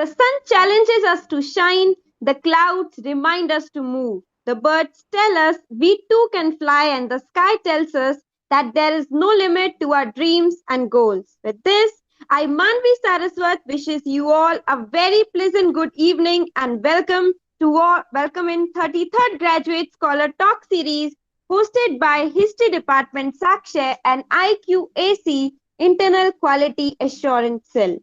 The sun challenges us to shine, the clouds remind us to move. The birds tell us we too can fly, and the sky tells us that there is no limit to our dreams and goals. With this, I, Manvi Saraswat, wishes you all a very pleasant good evening and welcome in 33rd Graduate Scholar Talk Series hosted by History Department Sakshay and IQAC Internal Quality Assurance Cell.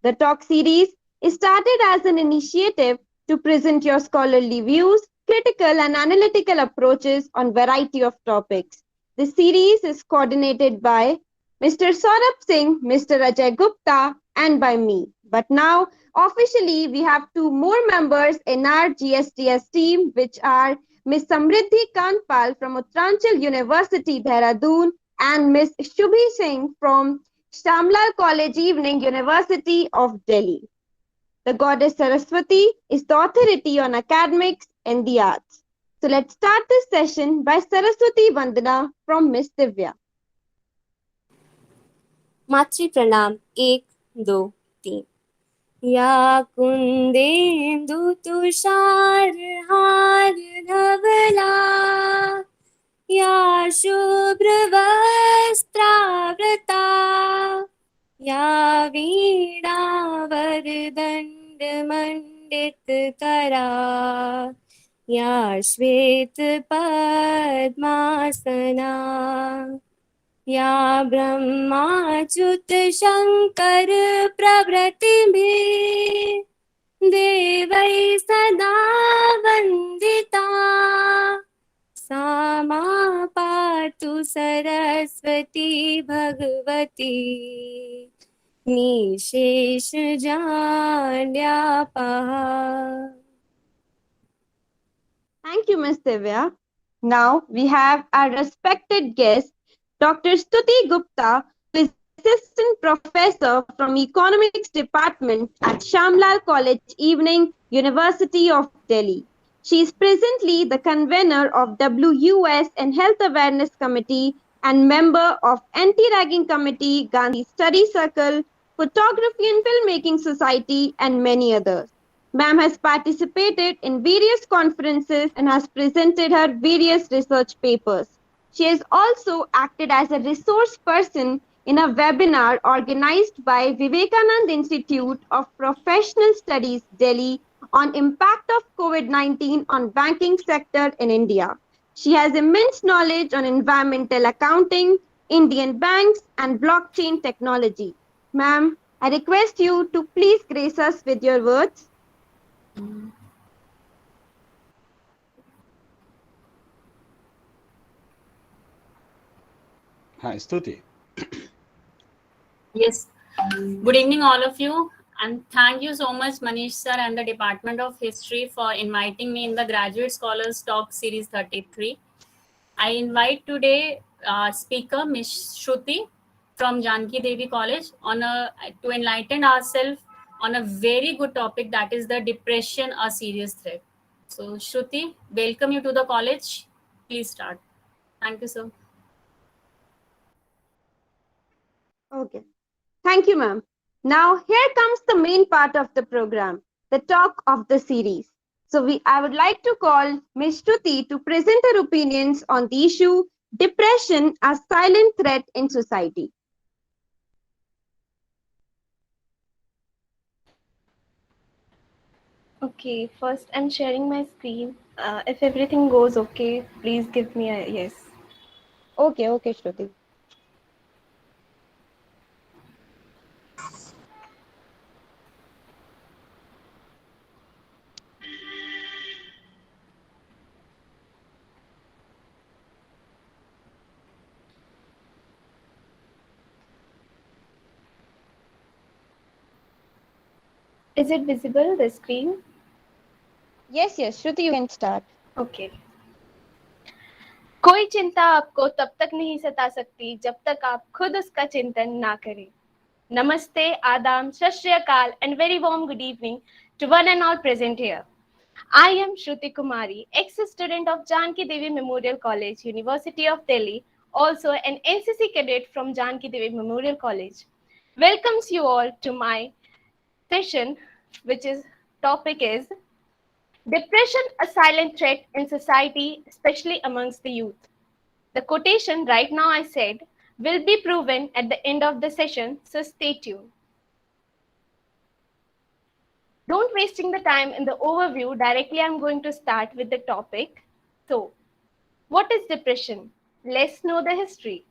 The talk series started as an initiative to present your scholarly views, critical and analytical approaches on variety of topics. The series is coordinated by Mr. Saurabh Singh, Mr. Ajay Gupta, and by me. But now, officially, we have two more members in our GSTS team, which are Ms. Samriddhi Kanpal from Uttaranchal University, Dehradun, and Ms. Shubhi Singh from Shamlal College Evening, University of Delhi. The goddess Saraswati is the authority on academics and the arts. So let's start this session by Saraswati Vandana from Miss Divya. मातृ प्रणाम 1 2 3 या कुंदेन्दु तुषार हार धवला या शुभ्र वस्त्रावृता या वीणा वरदंड मंडित करा या श्वेत पद्मासना या ब्रह्माच्युत शंकर प्रभृतिभिः देवै सदा वन्दिता सा मा पातु Saraswati Bhagwati निशेषजाड्यापहा. Thank you, Ms. Divya. Now we have our respected guest, Dr. Stuti Gupta, who is Assistant Professor from Economics Department at Shamlal College Evening, University of Delhi. She is presently the convener of WUS and Health Awareness Committee and member of Anti-Ragging Committee, Gandhi Study Circle, Photography and Filmmaking Society, and many others. Ma'am has participated in various conferences and has presented her various research papers. She has also acted as a resource person in a webinar organized by Vivekanand Institute of Professional Studies, Delhi, on impact of COVID-19 on banking sector in India. She has immense knowledge on environmental accounting, Indian banks, and blockchain technology. Ma'am, I request you to please grace us with your words. Hi, Stuti. Yes. Good evening, all of you. And thank you so much, Manish sir and the Department of History for inviting me in the Graduate Scholars Talk Series 33. I invite today speaker Ms. Shruti from Janki Devi College to enlighten ourselves on a very good topic, that is the depression, a serious threat. So Shruti, welcome you to the college. Please start. Thank you, sir. Okay. Thank you, ma'am. Now, here comes the main part of the program, the talk of the series. So I would like to call Ms. Shruti to present her opinions on the issue depression as silent threat in society. Okay, first I'm sharing my screen. If everything goes okay, please give me a yes. Okay, Shruti. Is it visible, the screen? Yes, Shruti, you can start. Okay. कोई चिंता आपको तब तक नहीं सता सकती जब तक आप खुद उसका चिंतन ना करें. Namaste, Adab, Sat Shri Akal, and very warm good evening to one and all present here. I am Shruti Kumari, ex-student of Janki Devi Memorial College, University of Delhi, also an NCC cadet from Janki Devi Memorial College. Welcomes you all to my session which is topic is depression, a silent threat in society, especially amongst the youth. The quotation right now I said will be proven at the end of the session, so stay tuned. Don't wasting the time in the overview, directly I'm going to start with the topic. So, what is depression? Let's know the history.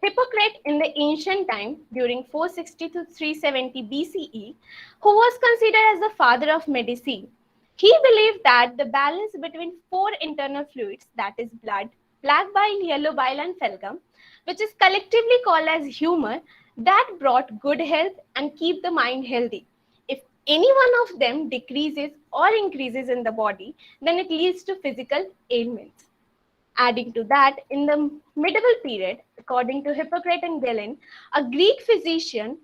Hippocrates in the ancient time during 460 to 370 BCE, who was considered as the father of medicine, he believed that the balance between four internal fluids, that is blood, black bile, yellow bile and phlegm, which is collectively called as humor, that brought good health and keep the mind healthy. If any one of them decreases or increases in the body, then it leads to physical ailments. Adding to that, in the medieval period, according to Hippocrates and Galen, a Greek physician,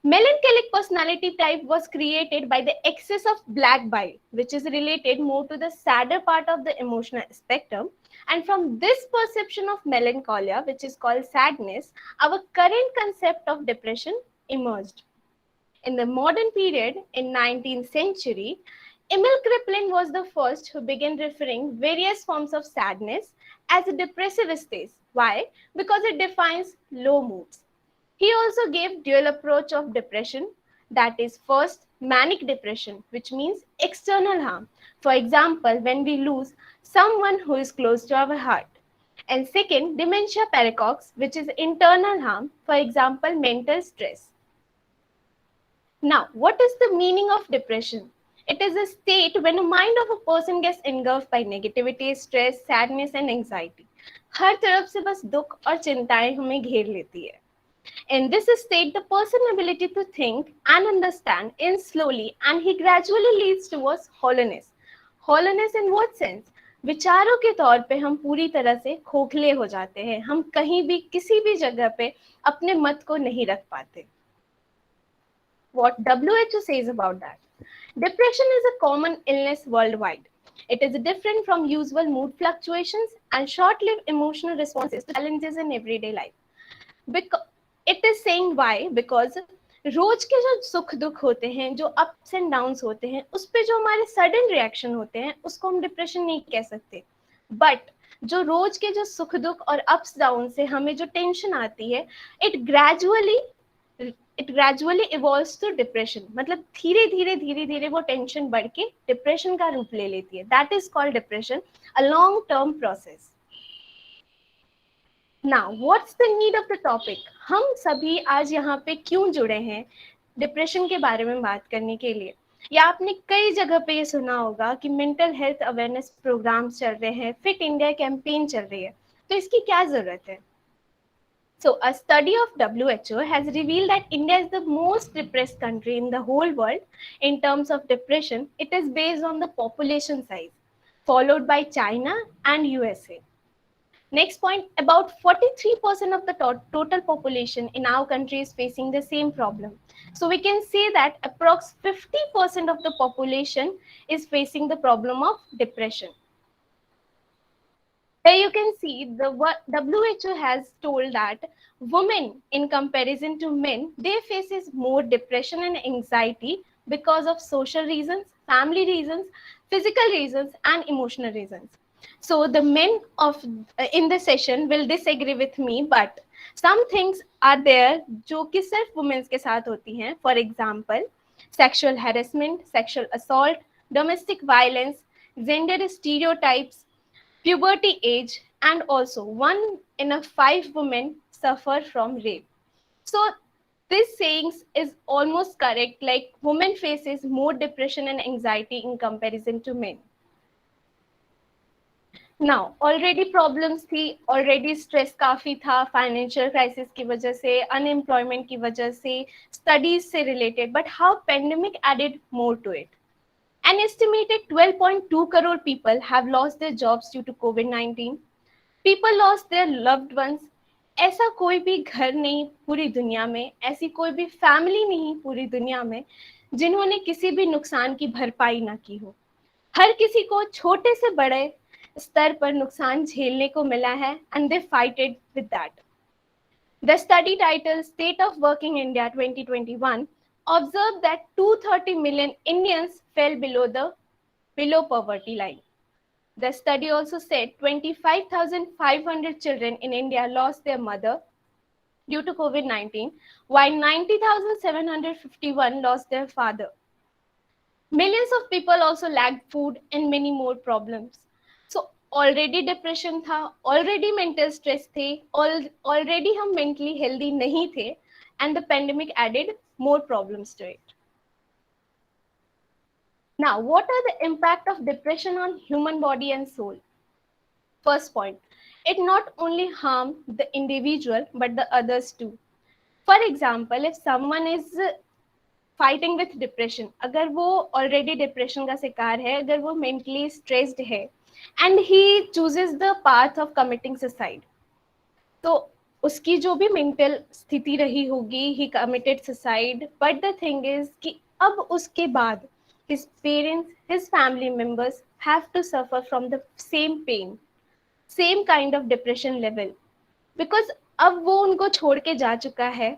melancholic personality type was created by the excess of black bile, which is related more to the sadder part of the emotional spectrum. And from this perception of melancholia, which is called sadness, our current concept of depression emerged. In the modern period, in 19th century, Emil Kraepelin was the first who began referring various forms of sadness as a depressive state. Why? Because it defines low moods. He also gave dual approach of depression, that is first manic depression, which means external harm. For example, when we lose someone who is close to our heart. And second, dementia praecox, which is internal harm, for example, mental stress. Now, what is the meaning of depression? It is a state when the mind of a person gets engulfed by negativity, stress, sadness and anxiety. हर तरफ से बस दुख और चिंताएं हमें घेर लेती है. In this state, the person's ability to think and understand ends slowly and he gradually leads towards hollowness. Hollowness in what sense? विचारों के तौर पे हम पूरी तरह से खोखले हो जाते हैं. हम कहीं भी किसी भी जगह पे अपने मत को नहीं रख पाते. What WHO says about that? Depression is a common illness worldwide. It is different from usual mood fluctuations and short-lived emotional responses to challenges in everyday life. Because it is saying why? Because रोज के जो सुख दुख होते हैं, जो ups and downs होते हैं, उस पे जो हमारे सडन रिएक्शन होते हैं, उसको हम डिप्रेशन नहीं कह सकते. बट जो रोज के जो सुख दुख और अप्स डाउन से हमें जो टेंशन आती है, it gradually evolves to depression. मतलब धीरे धीरे वो टेंशन बढ़ के डिप्रेशन का रूप ले लेती है. That is called depression, a long term process. Now, what's the need of the topic? हम सभी आज यहाँ पे क्यों जुड़े हैं डिप्रेशन के बारे में बात करने के लिए? या आपने कई जगह पे ये सुना होगा कि मेंटल हेल्थ अवेयरनेस प्रोग्राम्स चल रहे हैं, फिट इंडिया कैंपेन चल रही है, तो इसकी क्या जरूरत है? So, a study of WHO has revealed that India is the most depressed country in the whole world in terms of depression. It is based on the population size, followed by China and USA. Next point, about 43% of the total population in our country is facing the same problem. So we can say that approx 50% of the population is facing the problem of depression. There you can see the WHO has told that women in comparison to men, they faces more depression and anxiety because of social reasons, family reasons, physical reasons and emotional reasons. So the men of in the session will disagree with me, but some things are there जो कि सिर्फ women के साथ होती हैं. For example, sexual harassment, sexual assault, domestic violence, gender stereotypes, puberty age, and also 1 in 5 women suffer from rape. So this sayings is almost correct, like women faces more depression and anxiety in comparison to men. Now, already problems थी, already stress काफी था, financial crisis की वजह से, unemployment की वजह से, studies से related, but how pandemic added more to it. An estimated 12.2 crore people have lost their jobs due to COVID-19. People lost their loved ones. ऐसा कोई भी घर नहीं पूरी दुनिया में, ऐसी कोई भी फैमिली नहीं पूरी दुनिया में जिन्होंने किसी भी नुकसान की भरपाई ना की हो. हर किसी को छोटे से बड़े स्तर पर नुकसान झेलने को मिला है and they fighted with that. The study titled State of Working India 2021 observed that 230 million Indians fell below poverty line. The study also said 25,500 children in India lost their mother due to COVID-19, while 90,751 lost their father. Millions of people also lacked food and many more problems. So already depression था, already mental stress थे, already हम mentally healthy नहीं थे, and the pandemic added more problems to it. Now, what are the impact of depression on human body and soul? First point, it not only harm the individual but the others too. For example, if someone is fighting with depression, अगर वो already depression का शिकार है, अगर वो mentally stressed है and he chooses the path of committing suicide, तो उसकी जो भी मेंटल स्थिति रही होगी, he committed suicide, but the thing is कि अब उसके बाद his parents, his family members have to suffer from the same pain, same kind of depression level, because अब वो उनको छोड़ के जा चुका है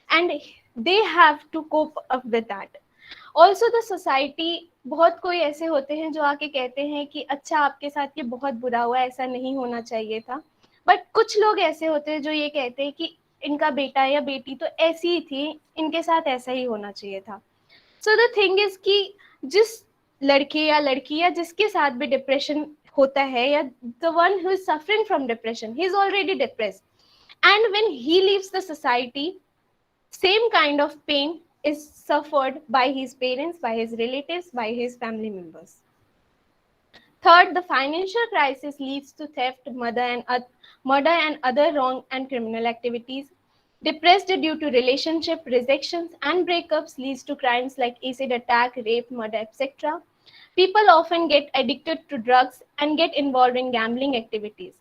and they have to cope up with that. Also the society, बहुत कोई ऐसे होते हैं जो आके कहते हैं कि अच्छा आपके साथ ये बहुत बुरा हुआ, ऐसा नहीं होना चाहिए था, बट कुछ लोग ऐसे होते हैं जो ये कहते हैं कि इनका बेटा या बेटी तो ऐसी ही थी, इनके साथ ऐसा ही होना चाहिए था. So the thing is कि जिस लड़के या लड़की या जिसके साथ भी डिप्रेशन होता है, या the one who is suffering from depression, he is already depressed, and when he leaves the society, same kind of pain is suffered by his parents, by his relatives, by his family members. Third, the financial crisis leads to theft, murder and other wrong and criminal activities. Depressed due to relationship rejections and breakups leads to crimes like acid attack, rape, murder, etc. People often get addicted to drugs and get involved in gambling activities.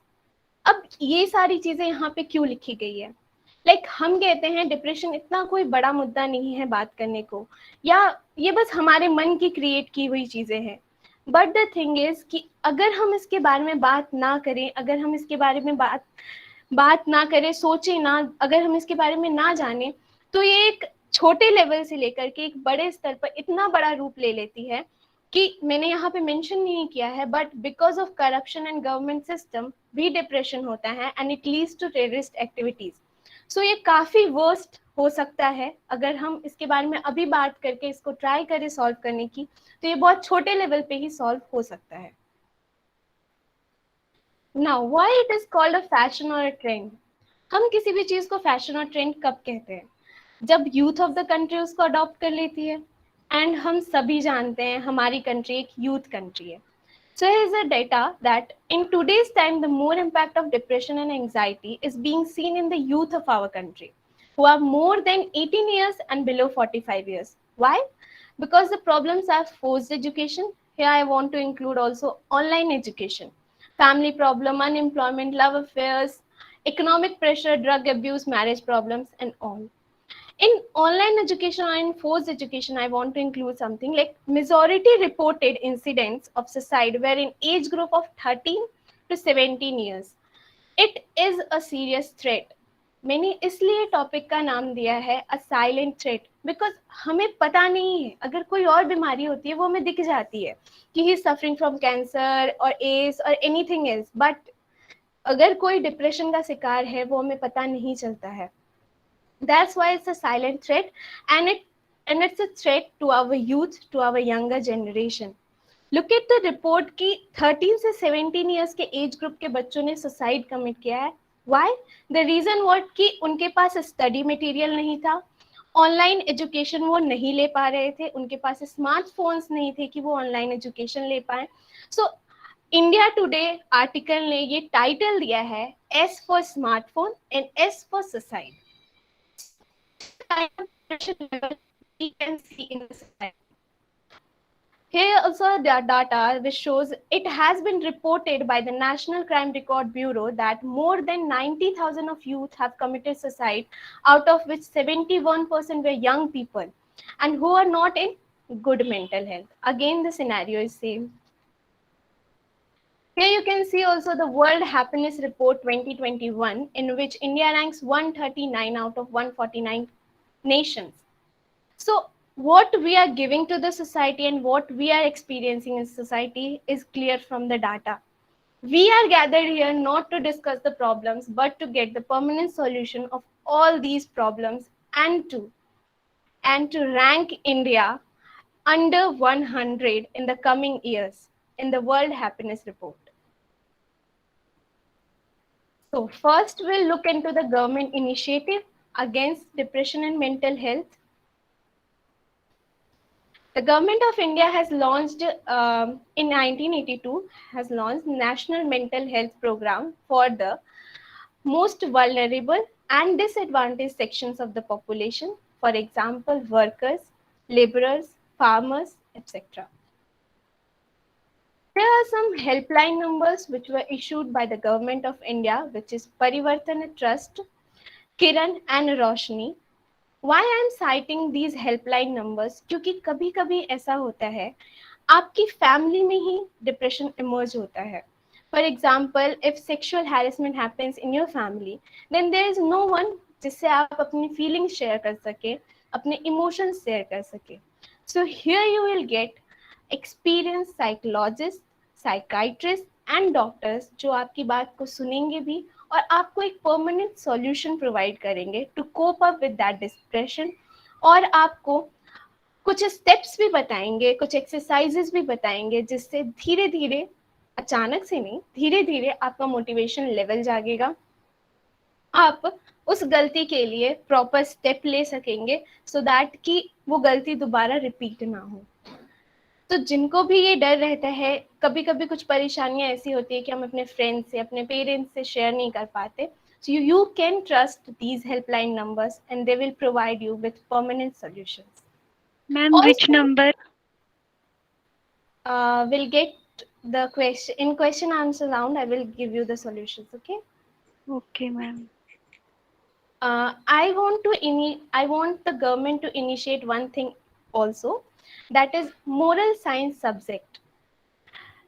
अब ये सारी चीजें यहाँ पे क्यों लिखी गई है? हम कहते हैं डिप्रेशन इतना कोई बड़ा मुद्दा नहीं है बात करने को, या ये बस हमारे मन की क्रिएट की हुई चीजें हैं, बट द थिंग इज कि अगर हम इसके बारे में बात ना करें, अगर हम इसके बारे में बात ना करें, सोचें ना, अगर हम इसके बारे में ना जाने, तो ये एक छोटे लेवल से लेकर के एक बड़े स्तर पर इतना बड़ा रूप ले लेती है कि मैंने यहाँ पे मेंशन नहीं किया है, but because of corruption and government system भी डिप्रेशन होता है and it leads to terrorist activities. So ये काफी वर्स्ट हो सकता है. अगर हम इसके बारे में अभी बात करके इसको ट्राई करें सॉल्व करने की, तो ये बहुत छोटे लेवल पे ही सॉल्व हो सकता है. Now why it is called a fashion और अ ट्रेंड? हम किसी भी चीज को फैशन और ट्रेंड कब कहते हैं? जब यूथ ऑफ द कंट्री उसको अडॉप्ट कर लेती है, एंड हम सभी जानते हैं हमारी कंट्री एक यूथ कंट्री है. So here is a data that in today's time, the more impact of depression and anxiety is being seen in the youth of our country, who are more than 18 years and below 45 years. Why? Because the problems are forced education. Here I want to include also online education, family problem, unemployment, love affairs, economic pressure, drug abuse, marriage problems, and all. In online education or in forced education, I want to include something like majority reported incidents of suicide were in age group of 13 to 17 years. It is a serious threat. मैंने इसलिए topic का नाम दिया है a silent threat, because हमें पता नहीं है, अगर कोई और बीमारी होती है वो हमें दिख जाती है कि ही सफरिंग फ्रॉम कैंसर और एड्स और एनीथिंग एल्स, बट अगर कोई डिप्रेशन का शिकार है वो हमें पता नहीं चलता है. That's why it's a silent threat, and it's a threat to our youth, to our younger generation. Look at the report कि 13 से 17 years के एज ग्रुप के बच्चों ने सुसाइड कमिट किया है. Why? The reason what कि उनके पास स्टडी मटेरियल नहीं था, ऑनलाइन एजुकेशन वो नहीं ले पा रहे थे, उनके पास स्मार्टफोन्स नहीं थे कि वो ऑनलाइन एजुकेशन ले पाए. सो इंडिया टुडे आर्टिकल ने ये टाइटल दिया है S for smartphone and S for suicide. Kind of depression level we can see in the society. Here also the data which shows it has been reported by the National Crime Record Bureau that more than 90,000 of youth have committed suicide, out of which 71% were young people and who are not in good mental health. Again, the scenario is same. Here you can see also the World Happiness Report 2021, in which India ranks 139 out of 149 nations. So what we are giving to the society and what we are experiencing in society is clear from the data. We are gathered here not to discuss the problems, but to get the permanent solution of all these problems and to rank India under 100 in the coming years in the World Happiness Report. So first we'll look into the government initiative against depression and mental health. The government of India has launched in 1982 has launched National Mental Health Program for the most vulnerable and disadvantaged sections of the population, for example, workers, laborers, farmers, etc. There are some helpline numbers which were issued by the government of India, which is Parivartana Trust, Kiran and Roshni. Why I am citing these helpline numbers? क्योंकि कभी कभी ऐसा होता है आपकी family में ही depression emerge होता है. For example, if sexual harassment happens in your family, then there is no one जिससे आप अपनी feelings share कर सके, अपने emotions share कर सके. So here you will get experienced psychologists, psychiatrists and doctors जो आपकी बात को सुनेंगे भी और आपको एक परमानेंट सॉल्यूशन प्रोवाइड करेंगे to cope up with that depression, और आपको कुछ स्टेप्स भी बताएंगे, कुछ एक्सरसाइजेस भी बताएंगे जिससे धीरे धीरे, अचानक से नहीं, धीरे धीरे आपका मोटिवेशन लेवल जागेगा, आप उस गलती के लिए प्रॉपर स्टेप ले सकेंगे सो दैट कि वो गलती दोबारा रिपीट ना हो. तो जिनको भी ये डर रहता है, कभी कभी कुछ परेशानियां ऐसी होती है कि हम अपने फ्रेंड्स से, अपने पेरेंट्स से शेयर नहीं कर पाते, so you can trust these helpline numbers and they will provide you with permanent solutions. Ma'am, which number? We'll get the question in question answer round. I will give you the solutions. Okay. Okay, ma'am. I want the government to initiate one thing also, that is moral science subject.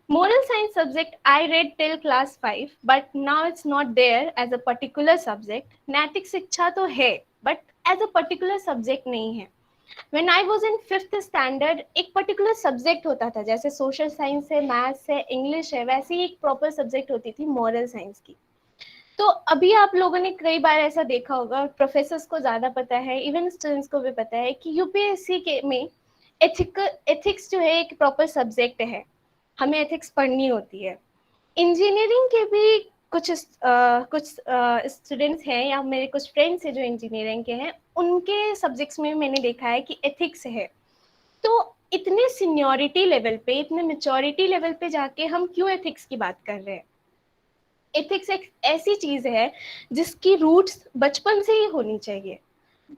Moral science subject I read till class 5, but now it's not there as a particular subject. नैतिक शिक्षा तो है, but as a particular subject नहीं है. When I was in 5th standard, एक particular subject होता था, जैसे social science है, maths है, English है, वैसे ही एक proper subject होती थी moral science की. तो अभी आप लोगों ने कई बार ऐसा देखा होगा, प्रोफेसर्स को ज्यादा पता है, इवन स्टूडेंट्स को भी पता है कि यूपीएससी के में एथिक्स जो है एक प्रॉपर सब्जेक्ट है, हमें एथिक्स पढ़नी होती है. इंजीनियरिंग के भी कुछ स्टूडेंट्स हैं या मेरे कुछ फ्रेंड्स हैं जो इंजीनियरिंग के हैं, उनके सब्जेक्ट्स में मैंने देखा है कि एथिक्स है. तो इतने सीनियरिटी लेवल पे, इतने मेच्योरिटी लेवल पे जाके हम क्यों एथिक्स की बात कर रहे हैं? एथिक्स एक ऐसी चीज है जिसकी रूट्स बचपन से ही होनी चाहिए,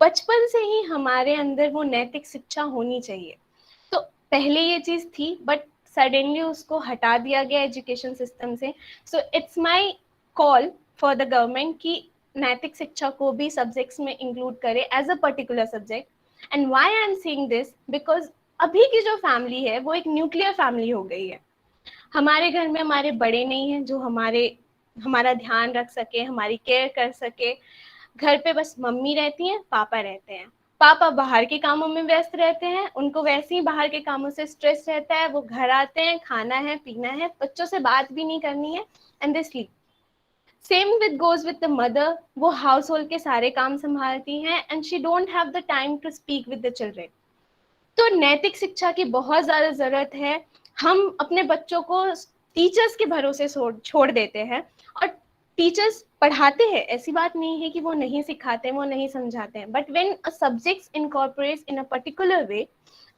बचपन से ही हमारे अंदर वो नैतिक शिक्षा होनी चाहिए. तो पहले ये चीज थी, बट सडनली उसको हटा दिया गया एजुकेशन सिस्टम से. So it's my call for the government कि नैतिक शिक्षा को भी सब्जेक्ट्स में इंक्लूड करे as a particular subject. And why I am saying this, because अभी की जो फैमिली है वो एक न्यूक्लियर फैमिली हो गई है. हमारे घर में हमारे बड़े नहीं हैं जो हमारा ध्यान रख सके, हमारी केयर कर सके. घर पे बस मम्मी रहती हैं, पापा रहते हैं. पापा बाहर के कामों में व्यस्त रहते हैं, उनको वैसे ही बाहर के कामों से स्ट्रेस रहता है, वो घर आते हैं, खाना है, पीना है, बच्चों से बात भी नहीं करनी है, and they sleep. Same with goes with the mother, वो हाउस होल्ड के सारे काम संभालती हैं and she don't have the time to speak with the children. तो नैतिक शिक्षा की बहुत ज्यादा जरूरत है. हम अपने बच्चों को टीचर्स के भरोसे छोड़ देते हैं, और टीचर्स पढ़ाते हैं, ऐसी बात नहीं है कि वो नहीं सिखाते हैं, वो नहीं समझाते हैं, but when a subjects incorporates in a particular way,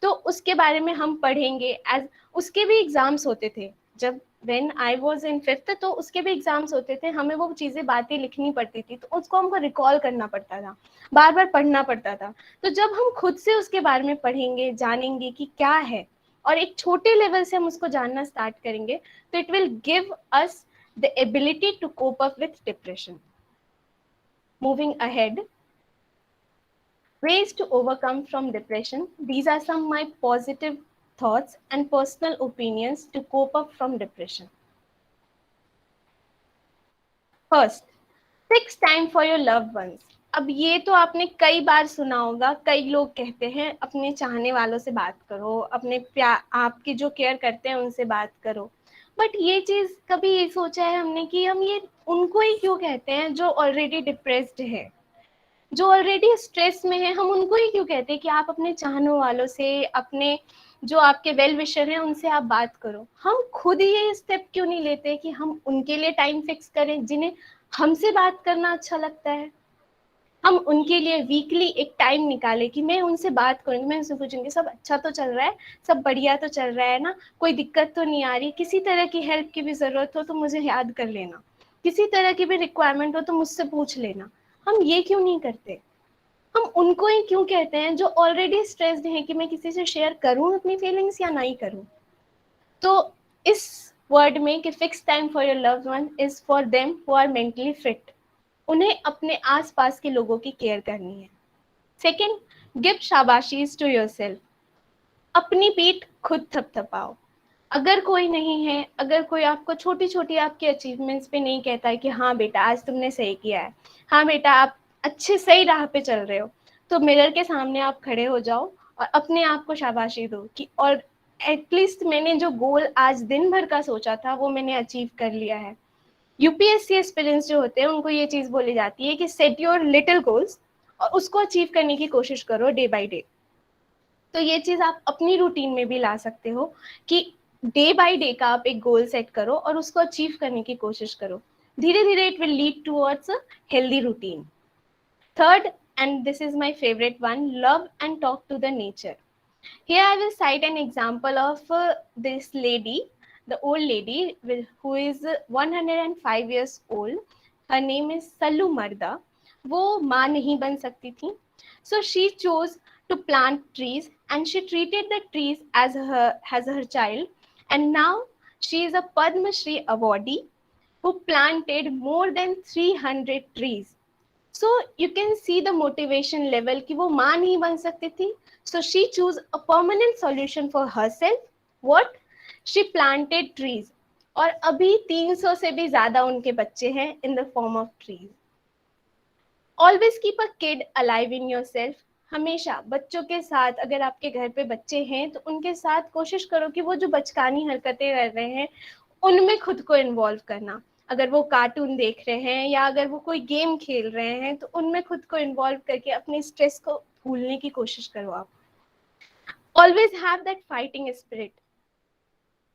तो उसके बारे में हम पढ़ेंगे. एज उसके भी एग्जाम्स होते थे, जब when I was in 5th तो उसके भी एग्जाम्स होते थे, हमें वो चीजें बातें लिखनी पड़ती थी, तो उसको हमको रिकॉल करना पड़ता था, बार बार पढ़ना पड़ता था. तो जब हम खुद से उसके बारे में पढ़ेंगे, जानेंगे कि क्या है, और एक छोटे लेवल से हम उसको जानना स्टार्ट करेंगे, तो it will give us the ability to cope up with depression. Moving ahead, ways to overcome from depression. These are some of my positive thoughts and personal opinions to cope up from depression. First, fix time for your loved ones. अब ये तो आपने कई बार सुना होगा, कई लोग कहते हैं अपने चाहने वालों से बात करो, अपने प्यार, आपकी जो केयर करते हैं उनसे बात करो। बट ये चीज कभी ये सोचा है हमने कि हम ये उनको ही क्यों कहते हैं जो ऑलरेडी डिप्रेस्ड है, जो ऑलरेडी स्ट्रेस में है, हम उनको ही क्यों कहते हैं कि आप अपने चाहने वालों से, अपने जो आपके वेल विशर हैं उनसे आप बात करो। हम खुद ये स्टेप क्यों नहीं लेते कि हम उनके लिए टाइम फिक्स करें जिन्हें हमसे बात करना अच्छा लगता है। हम उनके लिए वीकली एक टाइम निकाले कि मैं उनसे बात करूंगी, मैं उनसे पूछूंगी सब अच्छा तो चल रहा है, सब बढ़िया तो चल रहा है ना, कोई दिक्कत तो नहीं आ रही, किसी तरह की हेल्प की भी जरूरत हो तो मुझे याद कर लेना, किसी तरह की भी रिक्वायरमेंट हो तो मुझसे पूछ लेना। हम ये क्यों नहीं करते? हम उनको ही क्यों कहते हैं जो ऑलरेडी स्ट्रेस्ड हैं कि मैं किसी से शेयर करूं अपनी फीलिंग्स या नहीं करूं। तो इस वर्ड में कि fix time for your loved one is for them who are mentally fit, उन्हें अपने आसपास के लोगों की केयर करनी है। सेकंड, गिव शाबाशीज टू योरसेल्फ, अपनी पीठ खुद थपथपाओ। अगर कोई नहीं है, अगर कोई आपको छोटी छोटी आपकी अचीवमेंट्स पे नहीं कहता है कि हाँ बेटा आज तुमने सही किया है, हाँ बेटा आप अच्छे सही राह पे चल रहे हो, तो मिरर के सामने आप खड़े हो जाओ और अपने आप को शाबाशी दो कि और एटलीस्ट मैंने जो गोल आज दिन भर का सोचा था वो मैंने अचीव कर लिया है। यूपीएससी एस्पिरेंट्स जो होते हैं उनको ये चीज बोली जाती है कि सेट योर लिटिल गोल्स और उसको अचीव करने की कोशिश करो डे बाय डे। तो ये चीज आप अपनी रूटीन में भी ला सकते हो कि डे बाय डे का आप एक गोल सेट करो और उसको अचीव करने की कोशिश करो। धीरे धीरे it will lead towards a healthy routine. Third, and this is my favorite one, love and talk to the nature. Here I will cite an example of this lady, the old lady who is 105 years old. Her name is Sallu Marda. वो माँ नहीं बन सकती थी, so she chose to plant trees and she treated the trees as her child, and now she is a Padma Shri awardee who planted more than 300 trees. So you can see the motivation level कि वो माँ नहीं बन सकती थी, so she chose a permanent solution for herself. What? She planted trees. और अभी 300 से भी ज्यादा उनके बच्चे हैं in the form of trees. Always keep a kid alive in yourself. हमेशा बच्चों के साथ, अगर आपके घर पे बच्चे हैं तो उनके साथ कोशिश करो कि वो जो बचकानी हरकतें कर रहे हैं उनमें खुद को इन्वॉल्व करना। अगर वो कार्टून देख रहे हैं या अगर वो कोई गेम खेल रहे हैं तो उनमें खुद को इन्वॉल्व करके अपने स्ट्रेस को भूलने की कोशिश करो आप। Always have that fighting spirit.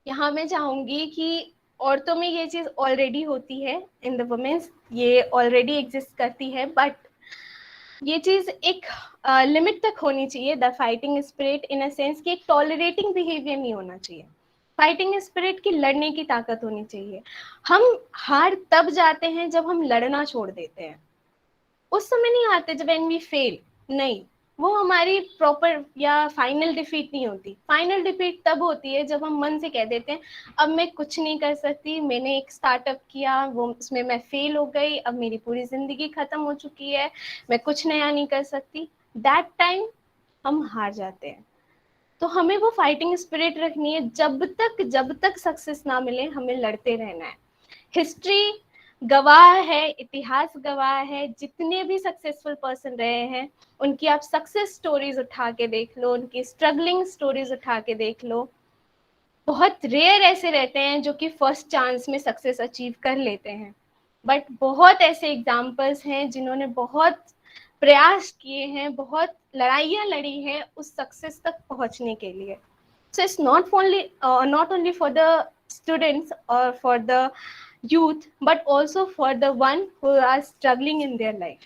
यहाँ मैं चाहूंगी कि औरतों में ये चीज ऑलरेडी होती है, इन द वुमेन्स ये ऑलरेडी एग्जिस्ट करती है, बट ये चीज एक लिमिट तक होनी चाहिए। The fighting spirit in a sense कि एक टॉलरेटिंग बिहेवियर नहीं होना चाहिए। फाइटिंग स्पिरिट की लड़ने की ताकत होनी चाहिए। हम हार तब जाते हैं जब हम लड़ना छोड़ देते हैं, उस समय नहीं हारते जब व्हेन वी फेल, नहीं, वो हमारी प्रॉपर या फाइनल डिफीट नहीं होती। फाइनल डिफीट तब होती है जब हम मन से कह देते हैं अब मैं कुछ नहीं कर सकती, मैंने एक स्टार्टअप किया वो उसमें मैं फेल हो गई, अब मेरी पूरी जिंदगी खत्म हो चुकी है, मैं कुछ नया नहीं कर सकती। दैट टाइम हम हार जाते हैं। तो हमें वो फाइटिंग स्पिरिट रखनी है, जब तक सक्सेस ना मिले हमें लड़ते रहना है। हिस्ट्री गवाह है, इतिहास गवाह है, जितने भी सक्सेसफुल पर्सन रहे हैं उनकी आप सक्सेस स्टोरीज उठा के देख लो, उनकी स्ट्रगलिंग स्टोरीज उठा के देख लो। बहुत रेयर ऐसे रहते हैं जो कि फर्स्ट चांस में सक्सेस अचीव कर लेते हैं, बट बहुत ऐसे एग्जाम्पल्स हैं जिन्होंने बहुत प्रयास किए हैं, बहुत लड़ाइयाँ लड़ी हैं उस सक्सेस तक पहुंचने के लिए। So it's not only for the students और for the youth, but also for the one who are struggling in their life.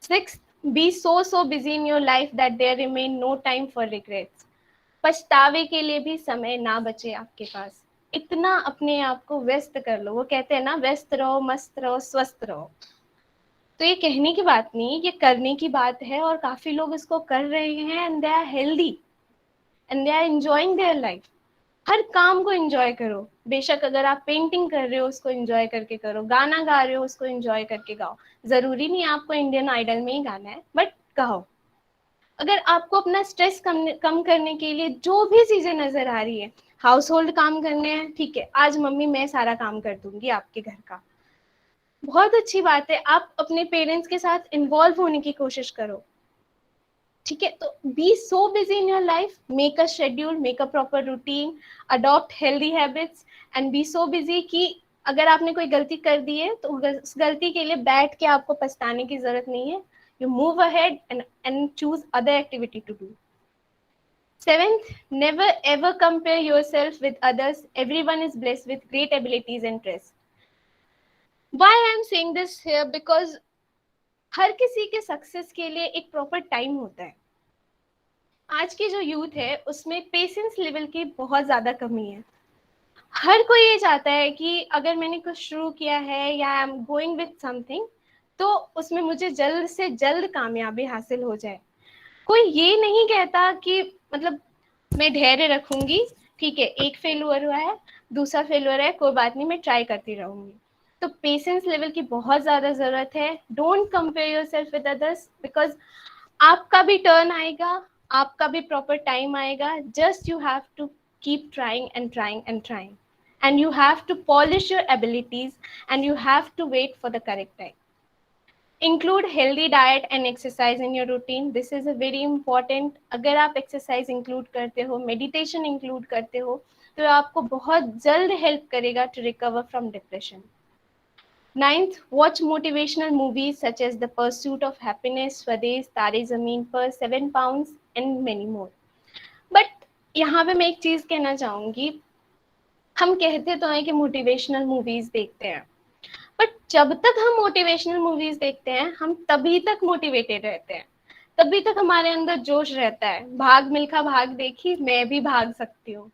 Sixth, be so busy in your life that there remain no time for regrets. पछतावे के लिए भी समय ना बचे आपके पास। इतना अपने आप को व्यस्त कर लो, वो कहते हैं ना व्यस्त रहो, मस्त रहो, स्वस्थ रहो। तो ये कहने की बात नहीं, ये करने की बात है और काफी लोग इसको कर रहे हैं and they are healthy and they are enjoying their life. हर काम को एंजॉय करो। बेशक अगर आप पेंटिंग कर रहे हो उसको एंजॉय करके करो, गाना गा रहे हो उसको एंजॉय करके गाओ। जरूरी नहीं आपको इंडियन आइडल में ही गाना है, बट गाओ। अगर आपको अपना स्ट्रेस कम करने के लिए जो भी चीजें नजर आ रही है, हाउस होल्ड काम करने हैं, ठीक है, आज मम्मी मैं सारा काम कर दूंगी आपके घर का। बहुत अच्छी बात है, आप अपने पेरेंट्स के साथ इन्वॉल्व होने की कोशिश करो, ठीक है। तो be so busy in your life, make a schedule, make a proper routine, adopt healthy habits and be so busy कि अगर आपने कोई गलती कर दी है तो उस गलती के लिए बैठ के आपको पछताने की जरूरत नहीं है। You move ahead and choose other activity to do. Seventh, never ever compare yourself with others. Everyone is blessed with great abilities and traits. Why I am saying this here? Because हर किसी के success के लिए एक proper time होता है। आज की जो यूथ है उसमें पेशेंस लेवल की बहुत ज्यादा कमी है। हर कोई ये चाहता है कि अगर मैंने कुछ शुरू किया है या I am going with something तो उसमें मुझे जल्द से जल्द कामयाबी हासिल हो जाए। कोई ये नहीं कहता कि मतलब मैं धैर्य रखूंगी, ठीक है, एक फेलुअर हुआ है, दूसरा फेलुअर है, कोई बात नहीं, मैं ट्राई करती रहूंगी। तो पेशेंस लेवल की बहुत ज्यादा जरूरत है। Don't compare yourself with others, because आपका भी टर्न आएगा, आपका भी प्रॉपर टाइम आएगा। Just you have to keep trying and trying and trying, and you have to polish your abilities and you have to wait for the correct time. Include healthy diet and exercise in your routine. This is a very important. अगर आप exercise include करते हो, meditation include करते हो, तो आपको बहुत जल्द help करेगा to recover from depression. Ninth, watch motivational movies such as The Pursuit of Happiness, Swades, Tare Zameen Par, 7 Pounds and many more. But यहाँ पे मैं एक चीज कहना चाहूंगी, हम कहते तो हैं कि मोटिवेशनल मूवीज देखते हैं, बट जब तक हम मोटिवेशनल मूवीज देखते हैं हम तभी तक मोटिवेटेड रहते हैं, तभी तक हमारे अंदर जोश रहता है। भाग मिल्खा भाग देखी, मैं भी भाग सकती हूँ,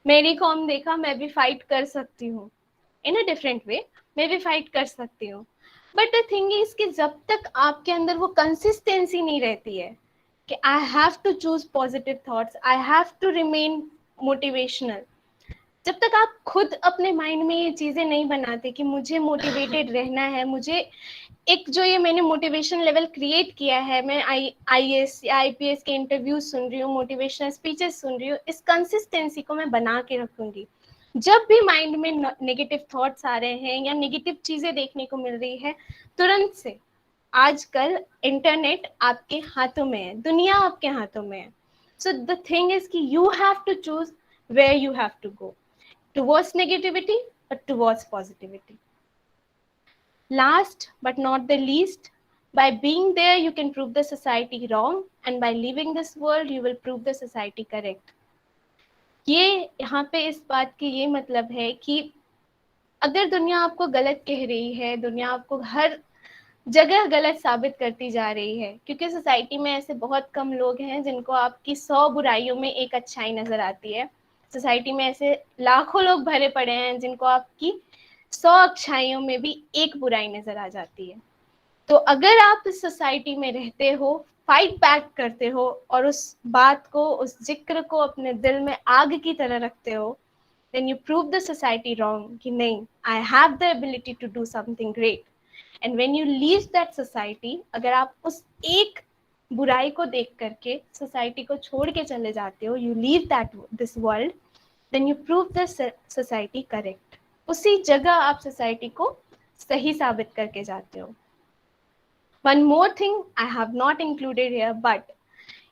मेरी कॉम देखा, मैं भी फाइट कर सकती हूँ, इन अ डिफरेंट वे मैं भी फाइट कर सकती हूँ। बट द थिंग इज कि जब तक आपके अंदर वो कंसिस्टेंसी नहीं रहती है कि I have to choose positive thoughts, I have to remain motivational, जब तक आप खुद अपने माइंड में ये चीजें नहीं बनाते कि मुझे मोटिवेटेड रहना है, मुझे एक जो ये मैंने मोटिवेशन लेवल क्रिएट किया है, मैं आईएएस या आईपीएस के इंटरव्यूज सुन रही हूँ, मोटिवेशनल स्पीचेस सुन रही हूँ, इस कंसिस्टेंसी को मैं बना के रखूंगी। जब भी माइंड में नेगेटिव थॉट्स आ रहे हैं या नेगेटिव चीजें देखने को मिल रही है, तुरंत से, आजकल इंटरनेट आपके हाथों में है, दुनिया आपके हाथों में है। सो द थिंग इज कि you have to choose where you have to go, towards negativity or towards positivity. Last but not the least, by being there you can prove the society wrong, and by leaving this world you will prove the society correct. ये यहाँ पे इस बात की ये मतलब है कि अगर दुनिया आपको गलत कह रही है, दुनिया आपको हर जगह गलत साबित करती जा रही है, क्योंकि सोसाइटी में ऐसे बहुत कम लोग हैं जिनको आपकी 100 बुराइयों में एक अच्छाई नजर आती है। सोसाइटी में ऐसे लाखों लोग भरे पड़े हैं जिनको आपकी 100 अच्छाइयों में भी एक बुराई नजर आ जाती है। तो अगर आप इस सोसाइटी में रहते हो, फाइट बैक करते हो और उस बात को, उस जिक्र को अपने दिल में आग की तरह रखते हो, then you prove the society wrong कि नहीं, I have the ability to do something great. And when you leave that society, अगर आप उस एक बुराई को देख करके सोसाइटी को छोड़ के चले जाते हो, you leave this world, then you prove the society correct. उसी जगह आप सोसाइटी को सही साबित करके जाते हो। One more thing I have not included here, but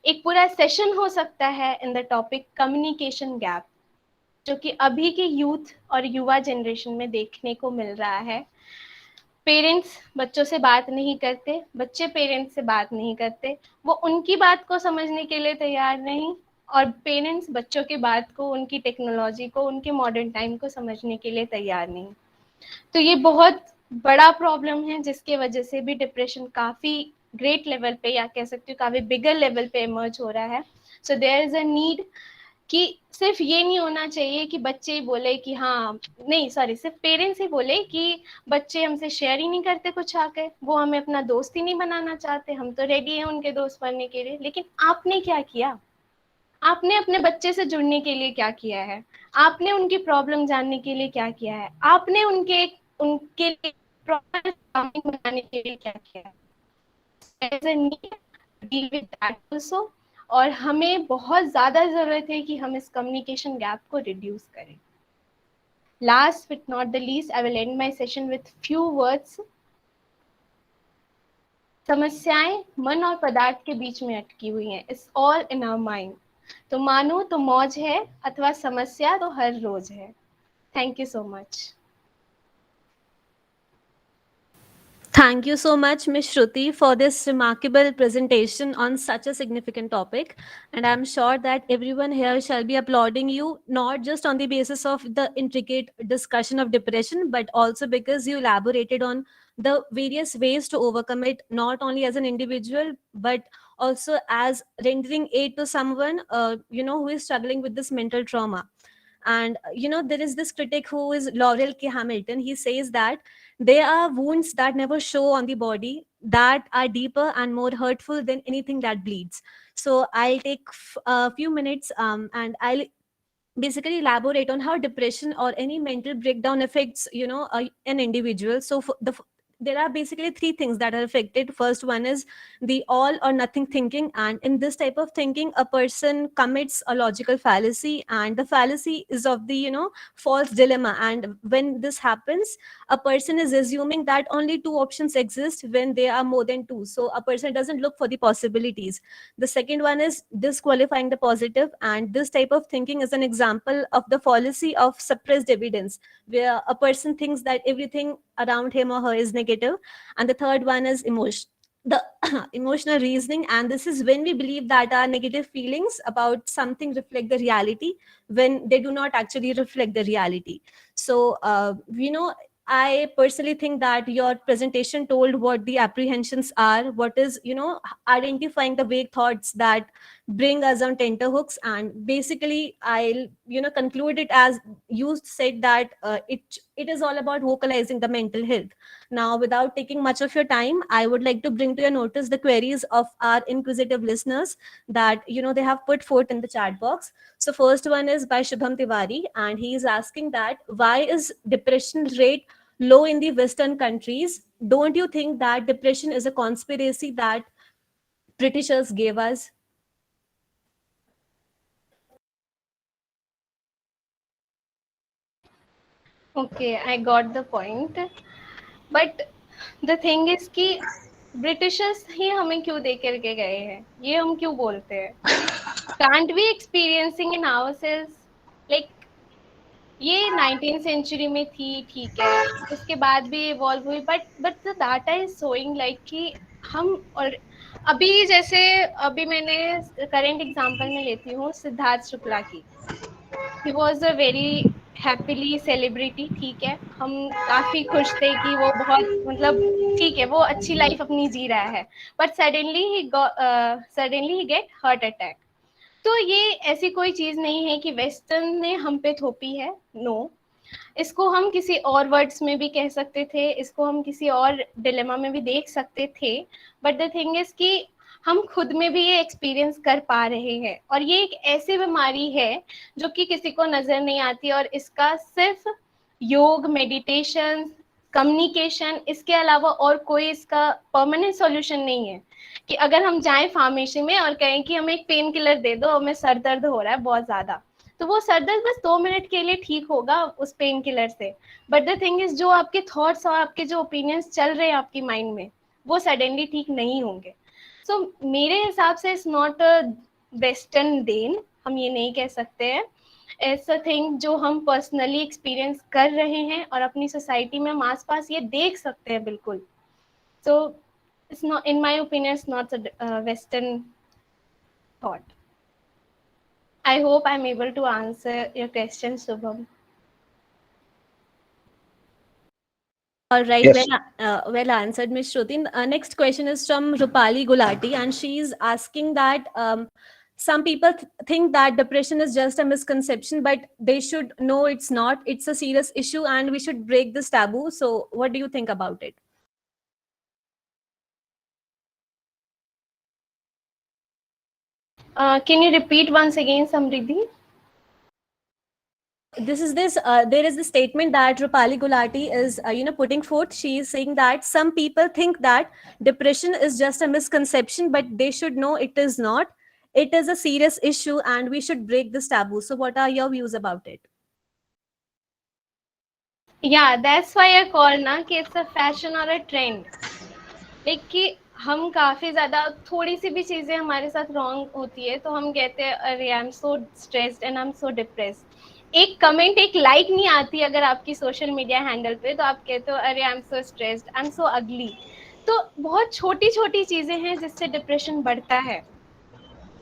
एक पूरा सेशन हो सकता है in the topic communication gap, जो कि अभी के यूथ और युवा जनरेशन में देखने को मिल रहा है। पेरेंट्स बच्चों से बात नहीं करते, बच्चे पेरेंट्स से बात नहीं करते, वो उनकी बात को समझने के लिए तैयार नहीं, और पेरेंट्स बच्चों की बात को, उनकी टेक्नोलॉजी को, उनके मॉडर्न टाइम को समझने के लिए तैयार नहीं। तो ये बहुत बड़ा प्रॉब्लम है जिसके वजह से भी डिप्रेशन काफी ग्रेट लेवल पे, या कह सकती हूँ काफी बिगर लेवल पे इमर्ज हो रहा है। So there is a need कि सिर्फ ये नहीं होना चाहिए कि बच्चे ही बोले कि हाँ, नहीं सॉरी, सिर्फ पेरेंट्स ही बोले कि बच्चे हमसे शेयर ही नहीं करते कुछ आकर, वो हमें अपना दोस्त ही नहीं बनाना चाहते, हम तो रेडी हैं उनके दोस्त बनने के लिए। लेकिन आपने क्या किया? आपने अपने बच्चे से जुड़ने के लिए क्या किया है? आपने उनकी प्रॉब्लम जानने के लिए क्या किया है? आपने उनके लिए प्रॉपर बनाने के लिए क्या किया है? There is a need to deal with that also. और हमें बहुत ज़्यादा ज़रूरत है कि हम इस कम्युनिकेशन गैप को रिड्यूस करें। Last but not the least, I will end my session with few words. समस्याएं मन और पदार्थ के बीच में अटकी हुई हैं. It's all in our mind. तो मानो तो मौज है अथवा समस्या तो हर रोज है. Thank you so much. Thank you so much, Ms. Shruti, for this remarkable presentation on such a significant topic. And I'm sure that everyone here shall be applauding you, not just on the basis of the intricate discussion of depression, but also because you elaborated on the various ways to overcome it, not only as an individual, but also as rendering aid to someone, who is struggling with this mental trauma. And there is this critic who is Laurel K. Hamilton. He says that there are wounds that never show on the body that are deeper and more hurtful than anything that bleeds. So I'll take a few minutes and I'll basically elaborate on how depression or any mental breakdown affects an individual. So there are basically three things that are affected. First one is the all or nothing thinking, and in this type of thinking a person commits a logical fallacy, and the fallacy is of the false dilemma. And when this happens, a person is assuming that only two options exist when there are more than two, so a person doesn't look for the possibilities. The second one is disqualifying the positive, and this type of thinking is an example of the fallacy of suppressed evidence, where a person thinks that everything around him or her is negative. And the third one is the emotional reasoning, and this is when we believe that our negative feelings about something reflect the reality when they do not actually reflect the reality. So I personally think that your presentation told what the apprehensions are, what is, identifying the vague thoughts that bring us on tenterhooks. And basically, I'll, conclude it as you said that it is all about vocalizing the mental health. Now, without taking much of your time, I would like to bring to your notice the queries of our inquisitive listeners that, they have put forth in the chat box. So first one is by Shubham Tiwari, and he is asking that why is depression rate low in the Western countries? Don't you think that depression is a conspiracy that Britishers gave us? Okay, I got the point. But the thing is कि Britishers ही हमें क्यों दे करके गए हैं, ये हम क्यों बोलते हैं? Can't we experiencing in ourselves? Like ये 19th सेंचुरी में थी, ठीक है, उसके बाद भी इवॉल्व हुई, but the data is showing like कि हम और अभी जैसे अभी मैंने करेंट एग्जांपल में लेती हूँ सिद्धार्थ शुक्ला की. He was a very happily celebrity, ठीक है, हम काफी खुश थे कि वो बहुत मतलब ठीक है, वो अच्छी लाइफ अपनी जी रहा है, बट सडनली ही गेट हार्ट अटैक. तो ये ऐसी कोई चीज नहीं है कि वेस्टर्न ने हम पे थोपी है. नो, इसको हम किसी और वर्ड्स में भी कह सकते थे, इसको हम किसी और डिलेमा में भी देख सकते थे, बट द थिंग इज कि हम खुद में भी ये एक्सपीरियंस कर पा रहे हैं. और ये एक ऐसी बीमारी है जो कि किसी को नजर नहीं आती, और इसका सिर्फ योग, मेडिटेशन, कम्युनिकेशन, इसके अलावा और कोई इसका परमानेंट सॉल्यूशन नहीं है. कि अगर हम जाएं फार्मेसी में और कहें कि हमें एक पेन किलर दे दो, हमें सर दर्द हो रहा है बहुत ज्यादा, तो वो सर दर्द बस 2 मिनट के लिए ठीक होगा उस पेन किलर से, बट द थिंग इज जो आपके थॉट्स और आपके जो ओपिनियंस चल रहे हैं आपकी माइंड में, वो सडनली ठीक नहीं होंगे. सो मेरे हिसाब से it's not a western then, हम ये नहीं कह सकते हैं. ऐसा थिंग जो हम पर्सनली एक्सपीरियंस कर रहे हैं और अपनी सोसाइटी में हम आसपास ये देख सकते हैं बिल्कुल. सो it's not, in my opinion, it's not a Western thought. I hope I'm able to answer your question, Shubham. All right, Yes. well answered, Ms. Shruti. Next question is from Rupali Gulati, and she's asking that some people think that depression is just a misconception, but they should know it's not. It's a serious issue, and we should break this taboo. So, what do you think about it? Can you repeat once again, Samriddhi? There is the statement that Rupali Gulati is putting forth. She is saying that some people think that depression is just a misconception, but they should know it is not. It is a serious issue, and we should break this taboo. So what are your views about it? Yeah, that's why I call ना कि it's a fashion or a trend. Like कि हम काफ़ी ज़्यादा थोड़ी सी भी चीज़ें हमारे साथ रॉन्ग होती है तो हम कहते हैं अरे I am so stressed and I am so depressed. एक कमेंट एक लाइक नहीं आती अगर आपकी सोशल मीडिया हैंडल पे तो आप कहते हो अरे I am so stressed, I am so अगली। तो बहुत छोटी छोटी चीज़ें हैं जिससे डिप्रेशन बढ़ता है।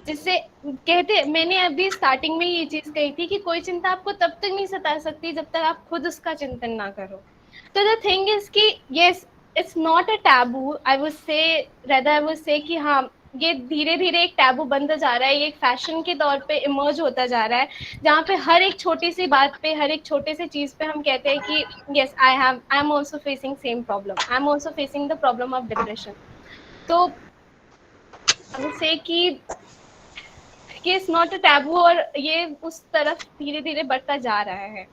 जिससे कहते मैंने अभी स्टार्टिंग में ये चीज़ कही थी कि कोई चिंता आपको तब तक नहीं सता सकती जब तक आप खुद उसका चिंतन ना करो। तो द थिंग इज कि yes, it's not a taboo, I would से रेदर आई वुड से कि हाँ ये धीरे धीरे एक टैबू बनता जा रहा है, ये एक फैशन के तौर पे इमर्ज होता जा रहा है जहाँ पे हर एक छोटी सी बात पे हर एक छोटे से चीज पे हम कहते हैं कि yes I am also facing same problem, I am also facing the problem of depression. तो आई वुड से कि इट्स नॉट अ टैबू और ये उस तरफ धीरे धीरे बढ़ता जा रहा है।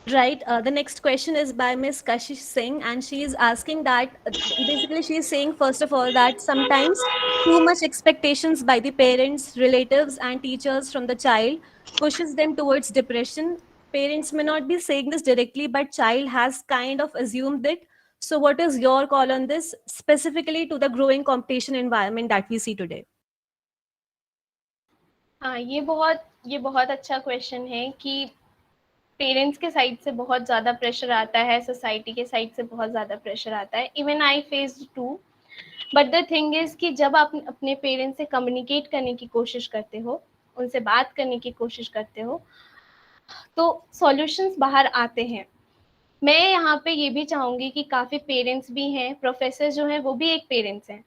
Right. The next question is by Miss Kashish Singh, and she is asking that basically she is saying first of all that sometimes too much expectations by the parents, relatives, and teachers from the child pushes them towards depression. Parents may not be saying this directly, but child has kind of assumed it. So, what is your call on this, specifically to the growing competition environment that we see today? हाँ, ये बहुत अच्छा question है कि parents के side से बहुत ज़्यादा प्रेशर आता है, सोसाइटी के साइड से बहुत ज़्यादा प्रेशर आता है। Even I faced to, but the thing is कि जब आप अपने पेरेंट्स से कम्युनिकेट करने की कोशिश करते हो, उनसे बात करने की कोशिश करते हो, तो सॉल्यूशंस बाहर आते हैं। मैं यहाँ पे ये भी चाहूँगी कि काफ़ी पेरेंट्स भी हैं, प्रोफेसर जो हैं वो भी एक पेरेंट्स हैं,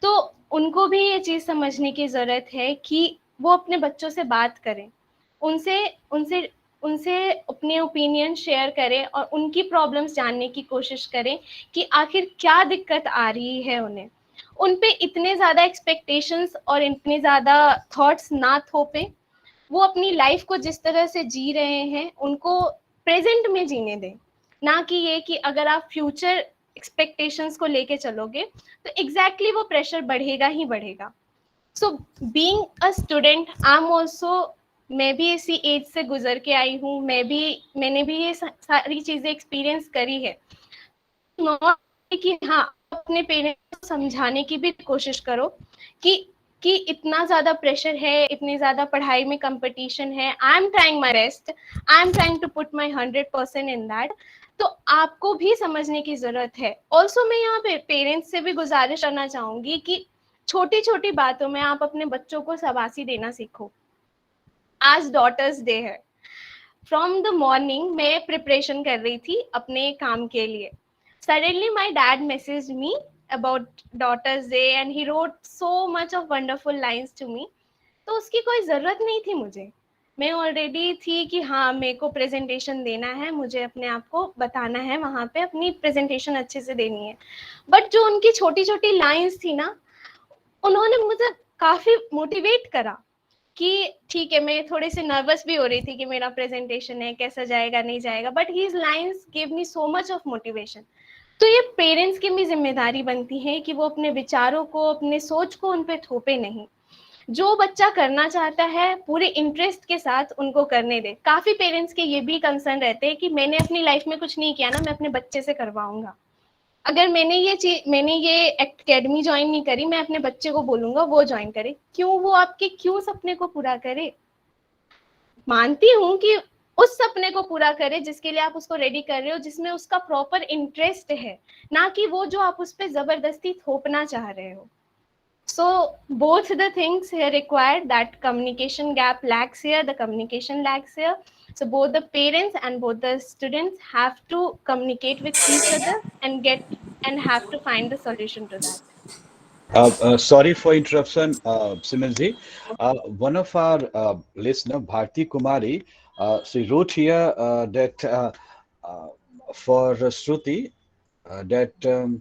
तो उनको भी ये चीज़ समझने की ज़रूरत है कि वो अपने बच्चों से बात करें, उनसे उनसे उनसे अपने ओपिनियन शेयर करें और उनकी प्रॉब्लम्स जानने की कोशिश करें कि आखिर क्या दिक्कत आ रही है उन्हें। उन पे इतने ज़्यादा एक्सपेक्टेशंस और इतने ज़्यादा थॉट्स ना थोपें। वो अपनी लाइफ को जिस तरह से जी रहे हैं उनको प्रेजेंट में जीने दें, ना कि ये कि अगर आप फ्यूचर एक्सपेक्टेशंस को लेके चलोगे तो एग्जैक्टली वो प्रेशर बढ़ेगा ही बढ़ेगा। So being a student I am also, मैं भी इसी एज से गुजर के आई हूँ, मैंने भी ये सारी चीजें एक्सपीरियंस करी है। नॉट कि हाँ अपने पेरेंट्स को समझाने की भी कोशिश करो कि इतना ज्यादा प्रेशर है, इतनी ज्यादा पढ़ाई में कंपटीशन है, I am trying my best, I am trying to put my 100% in that. तो आपको भी समझने की जरूरत है। ऑल्सो मैं यहाँ पे पेरेंट्स से भी गुजारिश करना चाहूंगी कि छोटी छोटी बातों में आप अपने बच्चों को शाबाशी देना सीखो। आज डॉटर्स डे है, फ्रॉम द मॉर्निंग मैं प्रिपरेशन कर रही थी अपने काम के लिए। Suddenly, my dad messaged me about Daughter's Day and he wrote so much of wonderful lines to me. तो उसकी कोई ज़रूरत नहीं थी मुझे। मैं ऑलरेडी थी कि हाँ मेरे को प्रेजेंटेशन देना है, मुझे अपने आप को बताना है, वहाँ पे अपनी प्रेजेंटेशन अच्छे से देनी है। बट जो उनकी छोटी छोटी लाइंस थी ना, उन्होंने मुझे काफ़ी मोटिवेट करा कि ठीक है, मैं थोड़ी सी नर्वस भी हो रही थी कि मेरा प्रेजेंटेशन है, कैसा जाएगा नहीं जाएगा, but his lines give me so much of motivation. तो ये पेरेंट्स की भी जिम्मेदारी बनती है कि वो अपने विचारों को, अपने सोच को उन पे थोपे नहीं। जो बच्चा करना चाहता है पूरे इंटरेस्ट के साथ उनको करने दे। काफी पेरेंट्स के ये भी कंसर्न रहते हैं कि मैंने अपनी लाइफ में कुछ नहीं किया ना, मैं अपने बच्चे से करवाऊंगा। अगर मैंने ये एकेडमी ज्वाइन नहीं करी, मैं अपने बच्चे को बोलूंगा वो ज्वाइन करे। क्यों? वो आपके क्यों सपने को पूरा करे? मानती हूँ कि उस सपने को पूरा करे जिसके लिए आप उसको रेडी कर रहे हो, जिसमें उसका प्रॉपर इंटरेस्ट है, ना कि वो जो आप उस पर जबरदस्ती थोपना चाह रहे हो। So both the things here required, that communication gap lacks here, the communication lacks here. So both the parents and both the students have to communicate with each other and have to find the solution to that. Sorry for interruption, Simanji. One of our listener, Bharti Kumari, she wrote here that for Shruti, that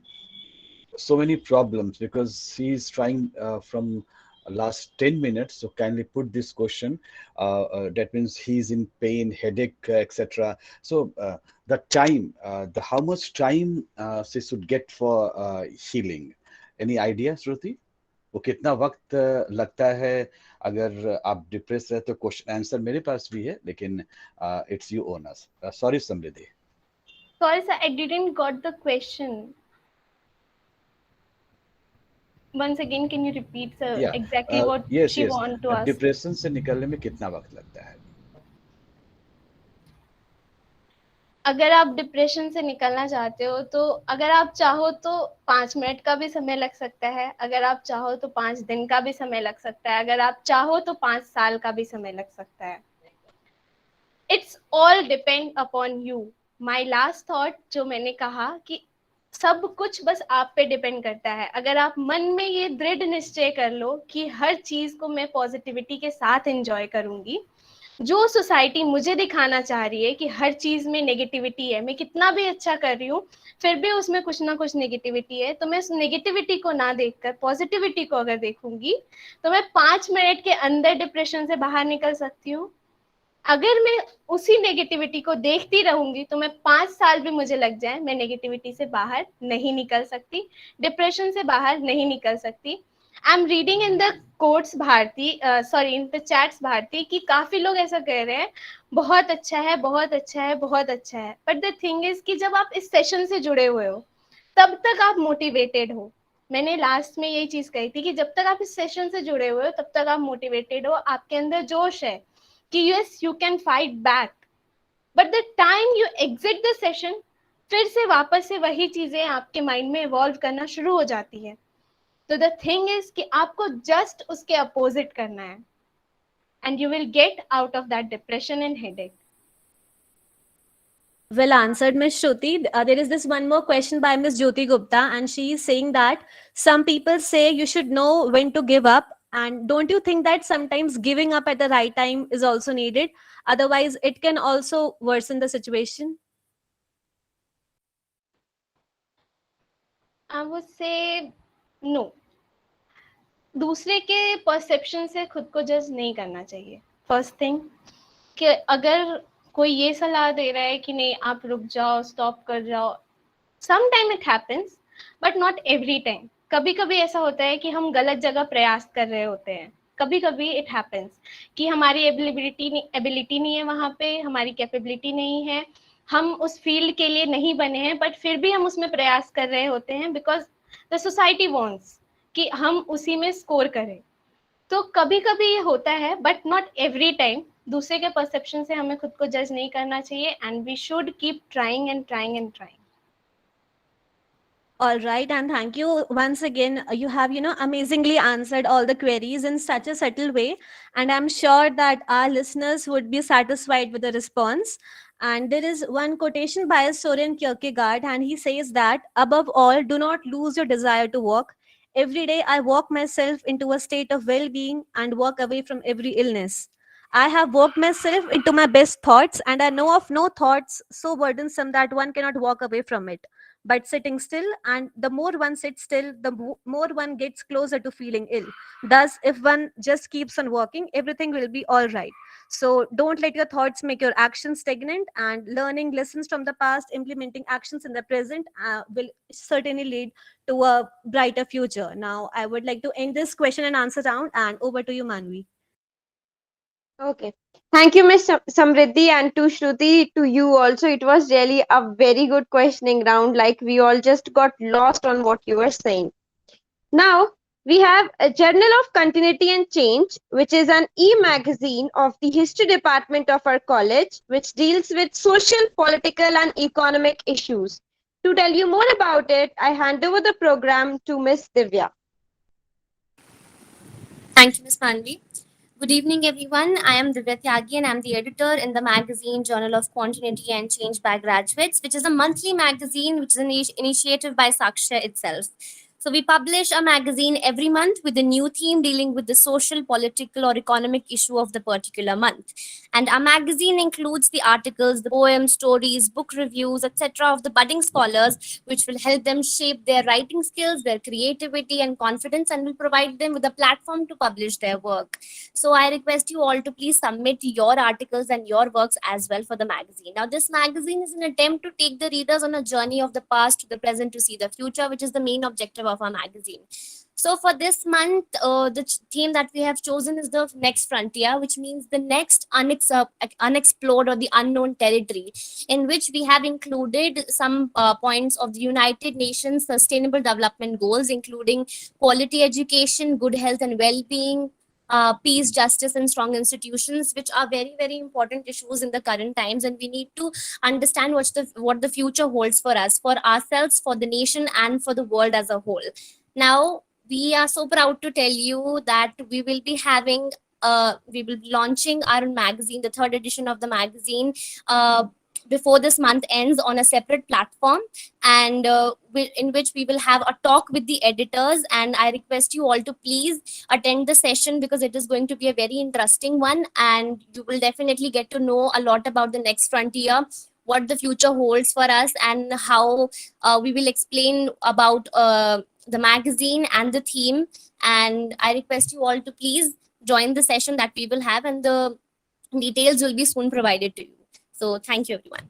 so many problems because he's trying from last 10 minutes. So kindly put this question. That means he's in pain, headache, etc. So the time, the how much time she should get for healing. Any idea, Shruti? वो कितना वक्त लगता है अगर आप depress रहे? तो question answer मेरे पास भी है, लेकिन it's you owners. Sorry Samriddhi. Sorry, sir, I didn't got the question. Once again, can you repeat, sir, या exactly what yes she yes want to ask? Depression से निकलने में कितना वक्त लगता है? अगर आप डिप्रेशन से निकलना चाहते हो तो अगर आप चाहो तो 5 मिनट का भी समय लग सकता है, अगर आप चाहो तो 5 दिन का भी समय लग सकता है, अगर आप चाहो तो 5 साल का भी समय लग सकता है. It's all depend upon you. My last thought जो मैंने कहा कि सब कुछ बस आप पे डिपेंड करता है. अगर आप मन में ये दृढ़ निश्चय कर लो कि हर चीज को मैं पॉजिटिविटी के साथ एंजॉय करूंगी, जो सोसाइटी मुझे दिखाना चाह रही है कि हर चीज में नेगेटिविटी है, मैं कितना भी अच्छा कर रही हूँ फिर भी उसमें कुछ ना कुछ नेगेटिविटी है, तो मैं उस नेगेटिविटी को ना देखकर पॉजिटिविटी को अगर देखूंगी तो मैं 5 मिनट के अंदर डिप्रेशन से बाहर निकल सकती हूँ. अगर मैं उसी नेगेटिविटी को देखती रहूंगी तो मैं 5 साल भी मुझे लग जाए, मैं नेगेटिविटी से बाहर नहीं निकल सकती, डिप्रेशन से बाहर नहीं निकल सकती. I am reading in the quotes Bharti, sorry in the chats Bharti, कि काफी लोग ऐसा कह रहे हैं बहुत अच्छा है, बहुत अच्छा है, बहुत अच्छा है. बट द थिंग इज कि जब आप इस सेशन से जुड़े हुए हो तब तक आप मोटिवेटेड हो. मैंने लास्ट में यही चीज कही थी कि जब तक आप इस सेशन से जुड़े हुए हो तब तक आप मोटिवेटेड हो, आपके अंदर जोश है कि yes you can fight back. But the time you exit the session फिर से वापस से वही चीजें आपके माइंड में इवॉल्व करना शुरू हो जाती है. तो द थिंग इज कि आपको जस्ट उसके अपोजिट करना है and you will get out of that depression and headache. Well answered, Ms. Shruti. There is this one more question by Ms. Jyoti Gupta, and she is saying that some people say you should know when to give up. And don't you think that sometimes giving up at the right time is also needed? Otherwise, it can also worsen the situation. I would say no. दूसरे के perception से खुद को जज नहीं करना चाहिए. First thing कि अगर कोई ये सलाह दे रहा है कि नहीं आप रुक जाओ, स्टॉप कर जाओ, some time it happens but not every time. कभी कभी ऐसा होता है कि हम गलत जगह प्रयास कर रहे होते हैं. कभी कभी इट हैपेंस कि हमारी एबिलिटी नहीं है, वहाँ पे हमारी कैपेबिलिटी नहीं है, हम उस फील्ड के लिए नहीं बने हैं, बट फिर भी हम उसमें प्रयास कर रहे होते हैं बिकॉज द सोसाइटी वांट्स कि हम उसी में स्कोर करें. तो कभी कभी ये होता है बट नॉट एवरी टाइम. दूसरे के परसेप्शन से हमें खुद को जज नहीं करना चाहिए and we should keep trying and trying and trying. All right, and thank you once again. You have, amazingly answered all the queries in such a subtle way, and I'm sure that our listeners would be satisfied with the response. And there is one quotation by Soren Kierkegaard, and he says that above all, do not lose your desire to walk. Every day, I walk myself into a state of well-being and walk away from every illness. I have walked myself into my best thoughts, and I know of no thoughts so burdensome that one cannot walk away from it. But sitting still, and the more one sits still, the more one gets closer to feeling ill. Thus, if one just keeps on walking, everything will be all right. So don't let your thoughts make your actions stagnant, and learning lessons from the past, implementing actions in the present will certainly lead to a brighter future. Now, I would like to end this question and answer round, and over to you, Manvi. Okay. Thank you, Ms. Samriddhi, and to Shruti, to you also. It was really a very good questioning round. Like, we all just got lost on what you were saying. Now, we have a Journal of Continuity and Change, which is an e-magazine of the history department of our college, which deals with social, political, and economic issues. To tell you more about it, I hand over the program to Ms. Divya. Thank you, Ms. Manvi. Good evening, everyone. I am Divya Tyagi and I'm the editor in the magazine Journal of Continuity and Change by Graduates, which is a monthly magazine which is an initiative by Saksha itself. So we publish a magazine every month with a new theme dealing with the social, political, or economic issue of the particular month. And our magazine includes the articles, the poems, stories, book reviews, etc. of the budding scholars, which will help them shape their writing skills, their creativity and confidence, and will provide them with a platform to publish their work. So I request you all to please submit your articles and your works as well for the magazine. Now, this magazine is an attempt to take the readers on a journey of the past to the present to see the future, which is the main objective of our magazine. So for this month, the theme that we have chosen is the next frontier, which means the next unexplored or the unknown territory, in which we have included some points of the United Nations Sustainable Development Goals, including quality education, good health and well-being, peace, justice, and strong institutions, which are very, very important issues in the current times, and we need to understand what the future holds for us, for ourselves, for the nation, and for the world as a whole. Now, we are so proud to tell you that we will be launching our magazine, the third edition of the magazine, before this month ends on a separate platform, and in which we will have a talk with the editors. And I request you all to please attend the session, because it is going to be a very interesting one, and you will definitely get to know a lot about the next frontier, what the future holds for us, and how we will explain about the magazine and the theme. And I request you all to please join the session that we will have, and the details will be soon provided to you. So thank you, everyone.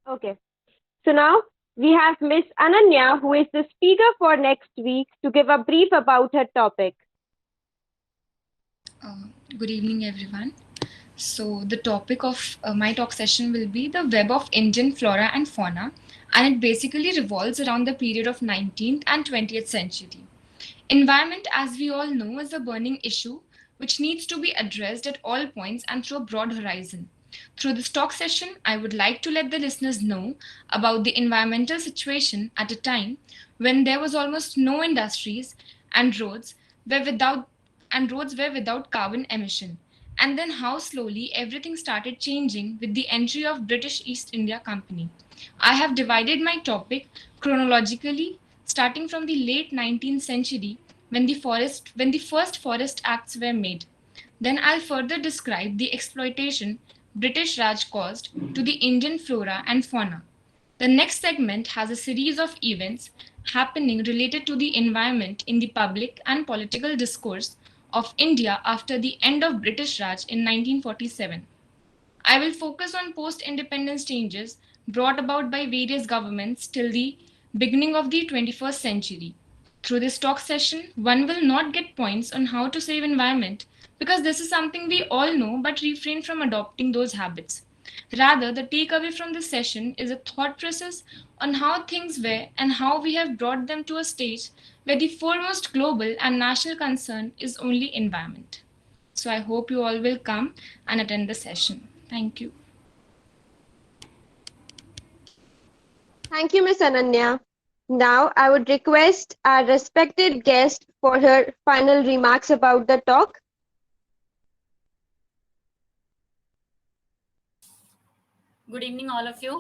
Okay. So now we have Miss Ananya, who is the speaker for next week, to give a brief about her topic. Good evening, everyone. So the topic of my talk session will be the web of Indian flora and fauna, and it basically revolves around the period of 19th and 20th century. Environment, as we all know, is a burning issue which needs to be addressed at all points and through a broad horizon. Through this talk session, I would like to let the listeners know about the environmental situation at a time when there was almost no industries, and roads were without carbon emission, and then how slowly everything started changing with the entry of British East India Company. I have divided my topic chronologically, starting from the late 19th century when the first Forest Acts were made. Then I'll further describe the exploitation British Raj caused to the Indian flora and fauna. The next segment has a series of events happening related to the environment in the public and political discourse of India after the end of British Raj in 1947. I will focus on post-independence changes brought about by various governments till the beginning of the 21st century. Through this talk session, one will not get points on how to save environment, because this is something we all know but refrain from adopting those habits. Rather, the takeaway from this session is a thought process on how things were and how we have brought them to a stage where the foremost global and national concern is only environment. So I hope you all will come and attend the session. Thank you. Thank you, Miss Ananya. Now I would request our respected guest for her final remarks about the talk. Good evening, all of you.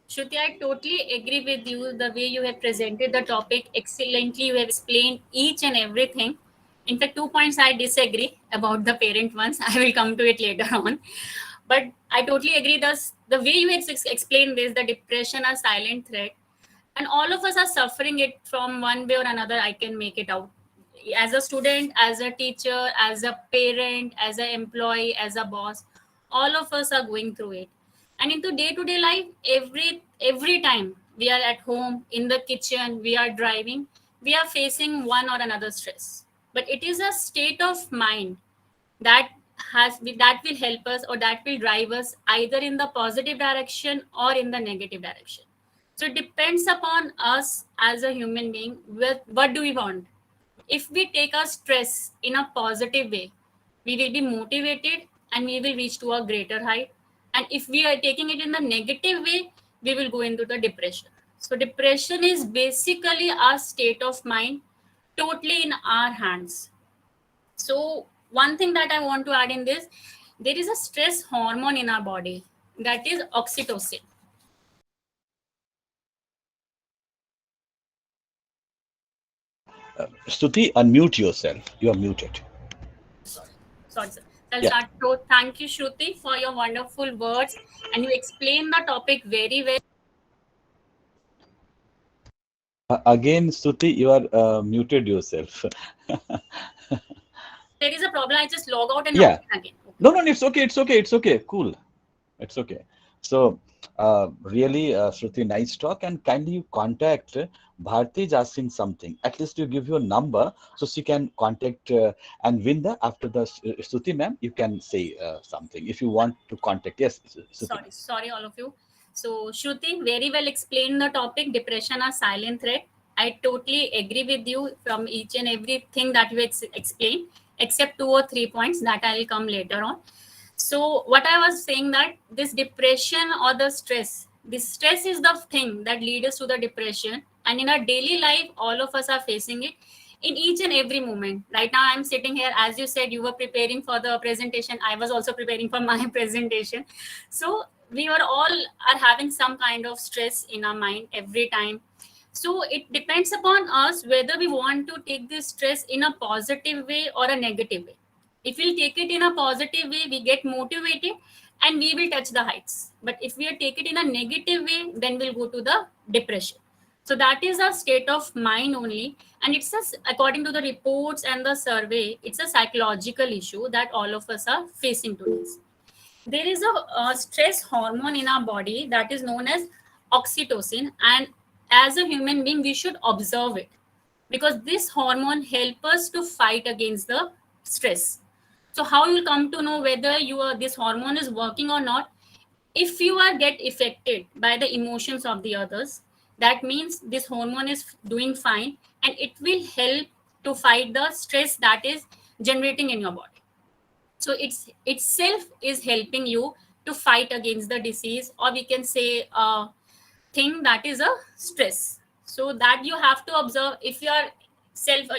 Shruti, I totally agree with you. The way you have presented the topic excellently, you have explained each and everything. In fact, 2 points I disagree about the parent ones. I will come to it later on. But I totally agree. The way you have explained this, the depression, a silent threat, and all of us are suffering it from one way or another. I can make it out. As a student, as a teacher, as a parent, as an employee, as a boss, all of us are going through it. And into day-to-day life, every time we are at home, in the kitchen, we are driving, we are facing one or another stress. But it is a state of mind that will help us, or that will drive us either in the positive direction or in the negative direction. So it depends upon us as a human being. What do we want? If we take our stress in a positive way, we will be motivated and we will reach to a greater height. And if we are taking it in the negative way, we will go into the depression. So depression is basically our state of mind, totally in our hands. So one thing that I want to add in this, there is a stress hormone in our body, that is oxytocin. Stuti, unmute yourself. You are muted. Sorry, sir. I'll Yeah. start. So thank you, Shruti, for your wonderful words. And you explained the topic very well. Again, Stuti, you are muted yourself. There is a problem. I just log out and Yeah. log in again. Okay. No, it's okay. It's okay. It's okay. Cool. It's okay. So, Really, Shruti, nice talk. And kindly you contact Bharti is asking something. At least you give your number so she can contact and Vinda after the Shruti ma'am. You can say something if you want to contact. Yes, Shruti. Sorry, all of you. So, Shruti very well explained the topic depression or silent threat. I totally agree with you from each and everything that you explained, except 2 or 3 points that I'll come later on. So, what I was saying that this depression or the stress, this stress is the thing that leads us to the depression. And in our daily life, all of us are facing it in each and every moment. Right now, I'm sitting here, as you said, you were preparing for the presentation. I was also preparing for my presentation. So we were all are having some kind of stress in our mind every time. So it depends upon us whether we want to take this stress in a positive way or a negative way. If we'll take it in a positive way, we get motivated and we will touch the heights. But if we take it in a negative way, then we'll go to the depression. So that is a state of mind only. And it's according to the reports and the survey, it's a psychological issue that all of us are facing today. There is a stress hormone in our body that is known as oxytocin. And as a human being, we should observe it because this hormone helps us to fight against the stress. So how you come to know whether this hormone is working or not? If you get affected by the emotions of the others, that means this hormone is doing fine and it will help to fight the stress that is generating in your body. So it's itself is helping you to fight against the disease, or we can say a thing that is a stress. So that you have to observe. If you are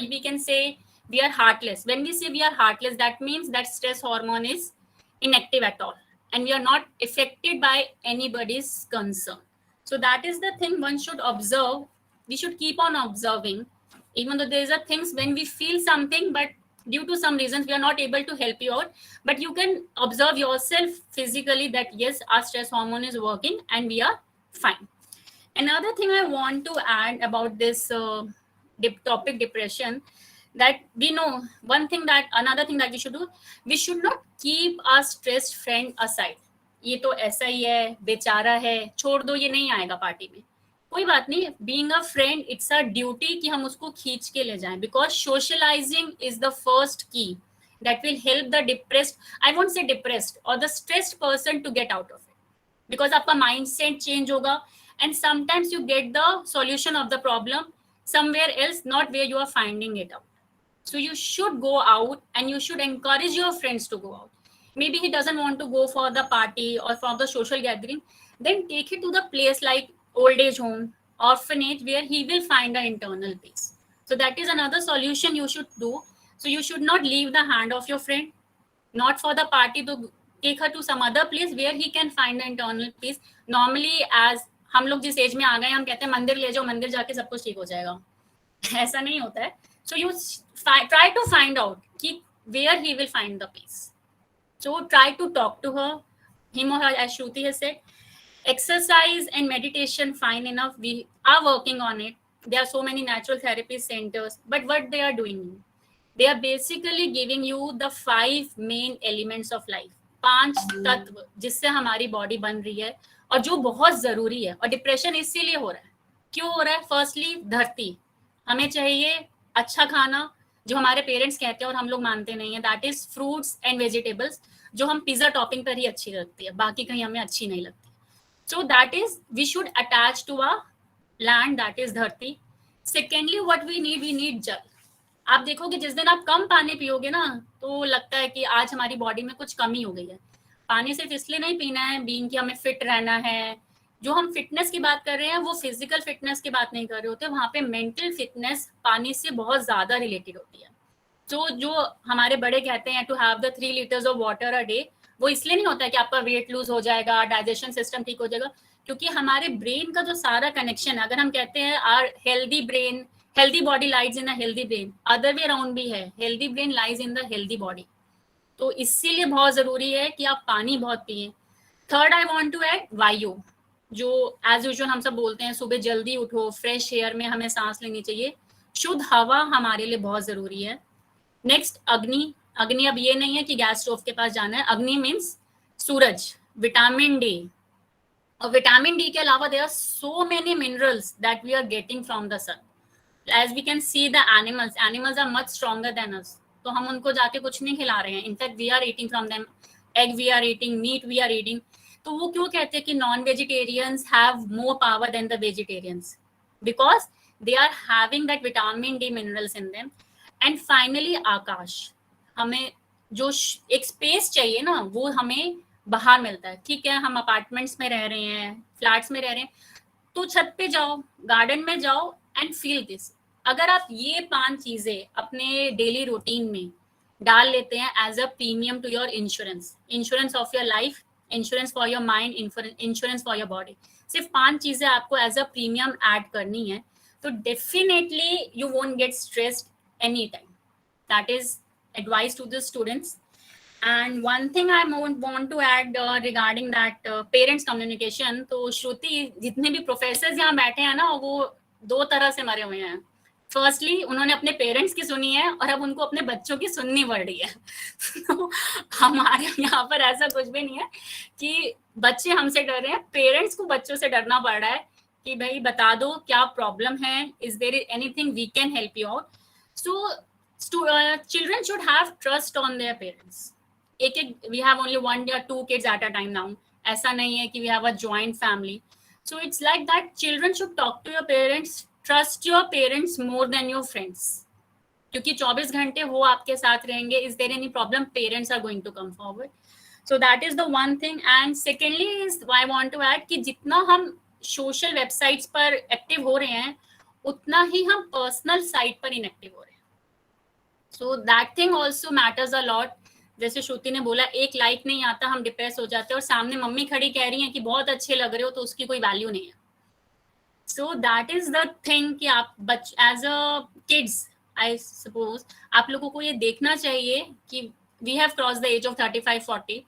we can say we are heartless. When we say we are heartless, that means that stress hormone is inactive at all and we are not affected by anybody's concern. So that is the thing one should observe. We should keep on observing, even though there is a things when we feel something, but due to some reasons we are not able to help you out. But you can observe yourself physically that yes, our stress hormone is working and we are fine. Another thing I want to add about this topic depression, that we know another thing that we should do, we should not keep our stressed friend aside. ये तो ऐसा ही है, बेचारा है, छोड़ दो, ये नहीं आएगा पार्टी में, कोई बात नहीं. Being a friend, it's a duty कि हम उसको खींच के ले जाएं, because socialising is the first key that will help the depressed, I won't say depressed, or the stressed person to get out of it, because आपका mindset change होगा and sometimes you get the solution of the problem somewhere else, not where you are finding it out. So you should go out and you should encourage your friends to go out. Maybe he doesn't want to go for the party or for the social gathering, then take it to the place like old age home, orphanage, where he will find an internal peace. So that is another solution you should do. So you should not leave the hand of your friend, not for the party, to take her to some other place where he can find the internal peace. Normally, as हम लोग जिस as में आ गए, हम कहते हैं मंदिर ले जाओ, मंदिर जाके सब कुछ ठीक हो जाएगा. ऐसा नहीं होता है. So you try to find out where he will find the peace. So try to talk to her, him or her, as Shruti has said. Exercise and meditation, fine enough. We are working on it. There are so many natural therapy centers, but what they are doing, they are basically giving you the 5 main elements of life. 5 तत्व जिससे हमारी body बन रही है और जो बहुत जरूरी है. और डिप्रेशन इसीलिए हो रहा है. क्यों हो रहा है? फर्स्टली धरती, हमें चाहिए अच्छा खाना, जो हमारे पेरेंट्स कहते हैं और हम लोग मानते नहीं है, that is fruits and vegetables, जो हम पिज्जा टॉपिंग पर ही अच्छी लगती है, बाकी कहीं हमें अच्छी नहीं लगती. So that is we should attach to a land, that is धरती. सेकेंडली व्हाट वी नीड जल. आप देखोगे जिस दिन आप कम पानी पियोगे ना, तो लगता है कि आज हमारी बॉडी में कुछ कमी हो गई है. पानी सिर्फ इसलिए नहीं पीना है बीइंग कि हमें फिट रहना है. जो हम फिटनेस की बात कर रहे हैं वो फिजिकल फिटनेस की बात नहीं कर रहे होते, वहाँ पे मेंटल फिटनेस पानी से बहुत ज्यादा रिलेटेड होती है. तो जो हमारे बड़े कहते हैं to have the 3 litres of water a day, वो इसलिए नहीं होता है कि आपका वेट लूज हो जाएगा, डाइजेशन सिस्टम ठीक हो जाएगा, क्योंकि हमारे ब्रेन का जो सारा कनेक्शन है, अगर हम कहते हैं are healthy brain, healthy body lies in a healthy brain, other way around भी है, healthy brain lies in the healthy body. तो इसीलिए बहुत जरूरी है कि आप पानी बहुत पिए. Third I want to add वायु, जो एज यूजुअल हम सब बोलते हैं सुबह जल्दी उठो, फ्रेश एयर में हमें सांस लेनी चाहिए. शुद्ध हवा हमारे लिए बहुत जरूरी है. नेक्स्ट अग्नि. अग्नि अब ये नहीं है कि गैस स्टोव के पास जाना है. अग्नि मीन्स सूरज, विटामिन डी, और विटामिन डी के अलावा there are so many minerals that we are getting from the sun. As we can see the animals are much stronger than us. तो हम उनको जाके कुछ नहीं खिला रहे हैं. In fact we are eating from them. Egg we are eating, meat we are eating. तो वो क्यों कहते हैं कि non vegetarians have more power than the vegetarians? Because they are having that vitamin D minerals in them. And finally Aakash, हमें जो एक space चाहिए ना, वो हमें बाहर मिलता है. ठीक है, हम अपार्टमेंट्स में रह रहे हैं, फ्लैट्स में रह रहे हैं, तो छत पे जाओ, गार्डन में जाओ एंड फील दिस. अगर आप ये 5 चीजें अपने डेली रूटीन में डाल लेते हैं as a premium to your insurance of your life, insurance for your mind, insurance for your body, सिर्फ 5 चीजें आपको एज अ प्रीमियम ऐड करनी है, तो definitely you won't get stressed any time. That is advice to the students. And one thing I want to add regarding that parents communication, तो श्रुति, जितने भी professors यहाँ बैठे हैं ना, वो 2 तरह से मरे हुए हैं. फर्स्टली उन्होंने अपने पेरेंट्स की सुनी है और अब उनको अपने बच्चों की सुननी पड़ रही है. तो हमारे यहाँ पर ऐसा कुछ भी नहीं है कि बच्चे हमसे डर रहे हैं, पेरेंट्स को बच्चों से डरना पड़ रहा है कि भाई बता दो क्या प्रॉब्लम है, is there anything we can help you out. So children should have trust on their parents. We have only 1 or 2 kids at a time now. ऐसा नहीं है कि we have a joint family. So it's like that children should talk to your parents, trust your parents more than your friends. क्योंकि 24 घंटे वो आपके साथ रहेंगे. Is there any problem? Parents are going to come forward. So that is the one thing. And secondly is I want to add कि जितना हम social websites पर एक्टिव हो रहे हैं, उतना ही हम पर्सनल साइट पर इनएक्टिव हो रहे हैं. So that thing also matters a lot. जैसे श्रुति ने बोला, एक लाइक नहीं आता हम डिप्रेस हो जाते हैं, और सामने मम्मी खड़ी कह रही हैं कि बहुत अच्छे लग रहे हो, तो उसकी कोई वैल्यू नहीं है. So that is the thing कि आप as a kids I suppose आप लोगों को ये देखना चाहिए कि we have cross the age of 35-40,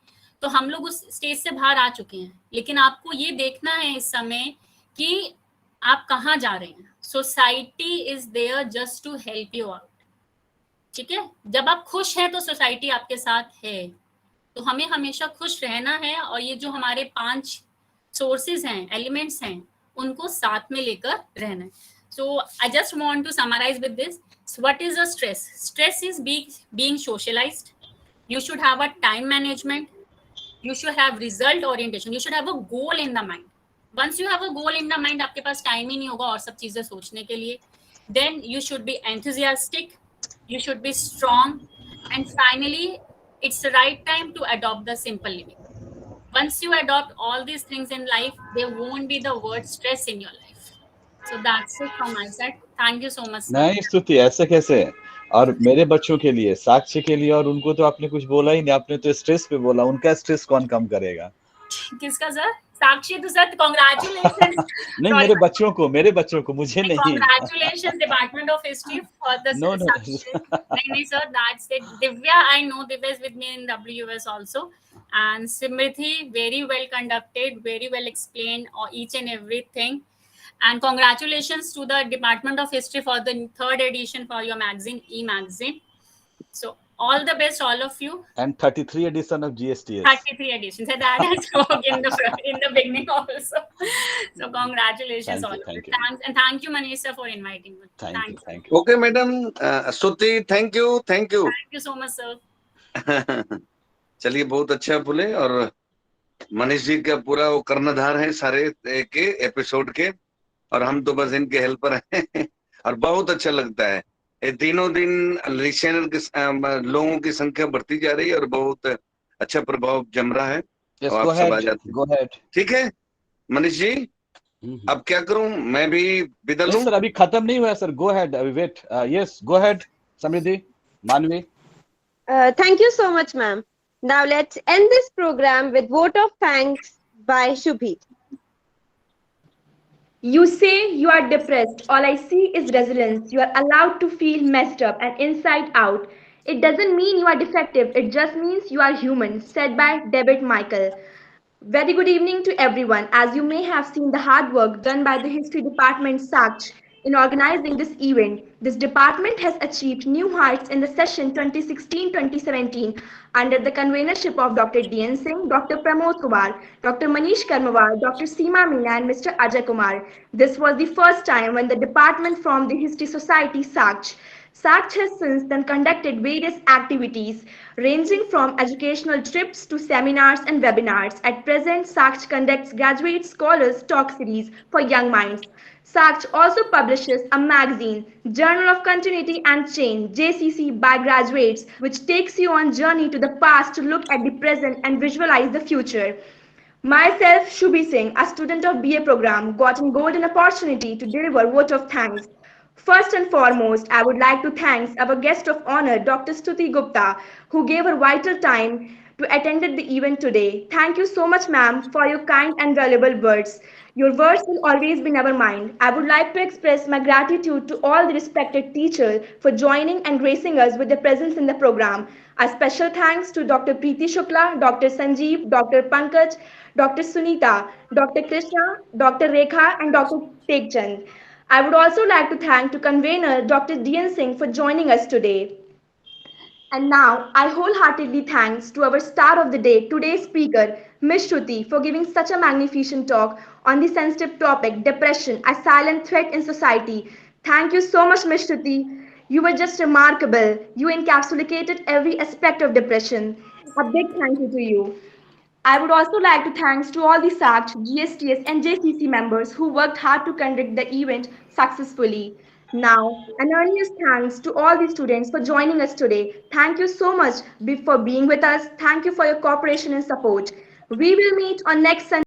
तो हम लोग उस स्टेज से बाहर आ चुके हैं. लेकिन आपको ये देखना है इस समय कि आप कहाँ जा रहे हैं. Society is there just to help you out. ठीक है, जब आप खुश हैं तो सोसाइटी आपके साथ है. तो हमें हमेशा खुश रहना है, और ये जो हमारे 5 सोर्सेज हैं, एलिमेंट्स हैं, उनको साथ में लेकर रहना है. So I just want to summarise with this. What is a stress? Stress is being socialised. You should have a time management. You should have result orientation. You should have a goal in the mind. Once you have a goal in the mind, आपके पास time ही नहीं होगा और सब चीजें सोचने के लिए. Then you should be enthusiastic. You should be strong, and finally it's the right time to adopt the simple living. Once you adopt all these things in life, there won't be the word stress in your life. So that's it from my side. Thank you so much, sir. नहीं स्तुति, ऐसे कैसे? और मेरे बच्चों के लिए, साक्षी के लिए, और उनको तो आपने कुछ बोला ही नहीं. आपने तो स्ट्रेस पे बोला. उनका स्ट्रेस कौन कम करेगा? किसका सर? साक्षी तो सर कांग्रेचुलेशन. नहीं, मेरे बच्चों को मुझे नहीं. Congratulation department of history for the No. नहीं sir, that's it. Divya, I know Divya is with me in WS also, and Simrithi, very well conducted, very well explained each and everything. And congratulations to the Department of History for the 3rd edition for your magazine, e-magazine. So all the best, all of you. And 33 edition of GSTS. 33 editions. And that has spoke in the beginning also. So congratulations, all of you. Thanks, and thank you, Manish sir, for inviting me. Thank you. Okay, madam. Stuti, thank you. Thank you so much, sir. चलिए, बहुत अच्छा बोले. और मनीष जी का पूरा वो कर्णधार है सारे के एपिसोड के, और हम तो बस इनके हेल्पर हैं. और बहुत अच्छा लगता है. ये तीनों दिन लिसनर के लोगों की संख्या बढ़ती जा रही है और बहुत अच्छा प्रभाव जम रहा है. Yes, आप सब आ जाते go ahead. ठीक है मनीष जी, अब क्या करूं, मैं भी विदा लूं? सर, अभी खत्म नहीं हुआ sir. Go ahead, wait. Yes, go ahead, Samriddhi, Manvi. Thank you so much, ma'am. Now let's end this program with vote of thanks by Shubhi. You say you are depressed. All I see is resilience. You are allowed to feel messed up and inside out. It doesn't mean you are defective. It just means you are human. Said by David Michael. Very good evening to everyone. As you may have seen the hard work done by the History Department Saksh in organizing this event. This department has achieved new heights in the session 2016-2017 under the convenership of Dr. D.N. Singh, Dr. Pramod Kumar, Dr. Manish Karmawar, Dr. Seema Meena, and Mr. Ajay Kumar. This was the first time when the department formed the History Society SACH. SACH has since then conducted various activities ranging from educational trips to seminars and webinars. At present, SACH conducts Graduate Scholars Talk Series for young minds. SACH also publishes a magazine, Journal of Continuity and Change, JCC by graduates, which takes you on journey to the past to look at the present and visualize the future. Myself, Shubhi Singh, a student of BA program, got a golden opportunity to deliver vote of thanks. First and foremost, I would like to thank our guest of honor, Dr. Stuti Gupta, who gave her vital time to attend the event today. Thank you so much, ma'am, for your kind and valuable words. Your words will always be in our mind. I would like to express my gratitude to all the respected teachers for joining and gracing us with their presence in the program. A special thanks to Dr. Preeti Shukla, Dr. Sanjeev, Dr. Pankaj, Dr. Sunita, Dr. Krishna, Dr. Rekha, and Dr. Tekchand. I would also like to thank to convener Dr. D.N. Singh for joining us today. And now, I wholeheartedly thanks to our star of the day, today's speaker, Ms. Shruti, for giving such a magnificent talk on the sensitive topic, depression, a silent threat in society. Thank you so much, Ms. Shruti. You were just remarkable. You encapsulated every aspect of depression. A big thank you to you. I would also like to thanks to all the SACH, GSTS, and JCC members who worked hard to conduct the event successfully. Now, an earliest thanks to all the students for joining us today. Thank you so much for being with us. Thank you for your cooperation and support. We will meet on next Sunday.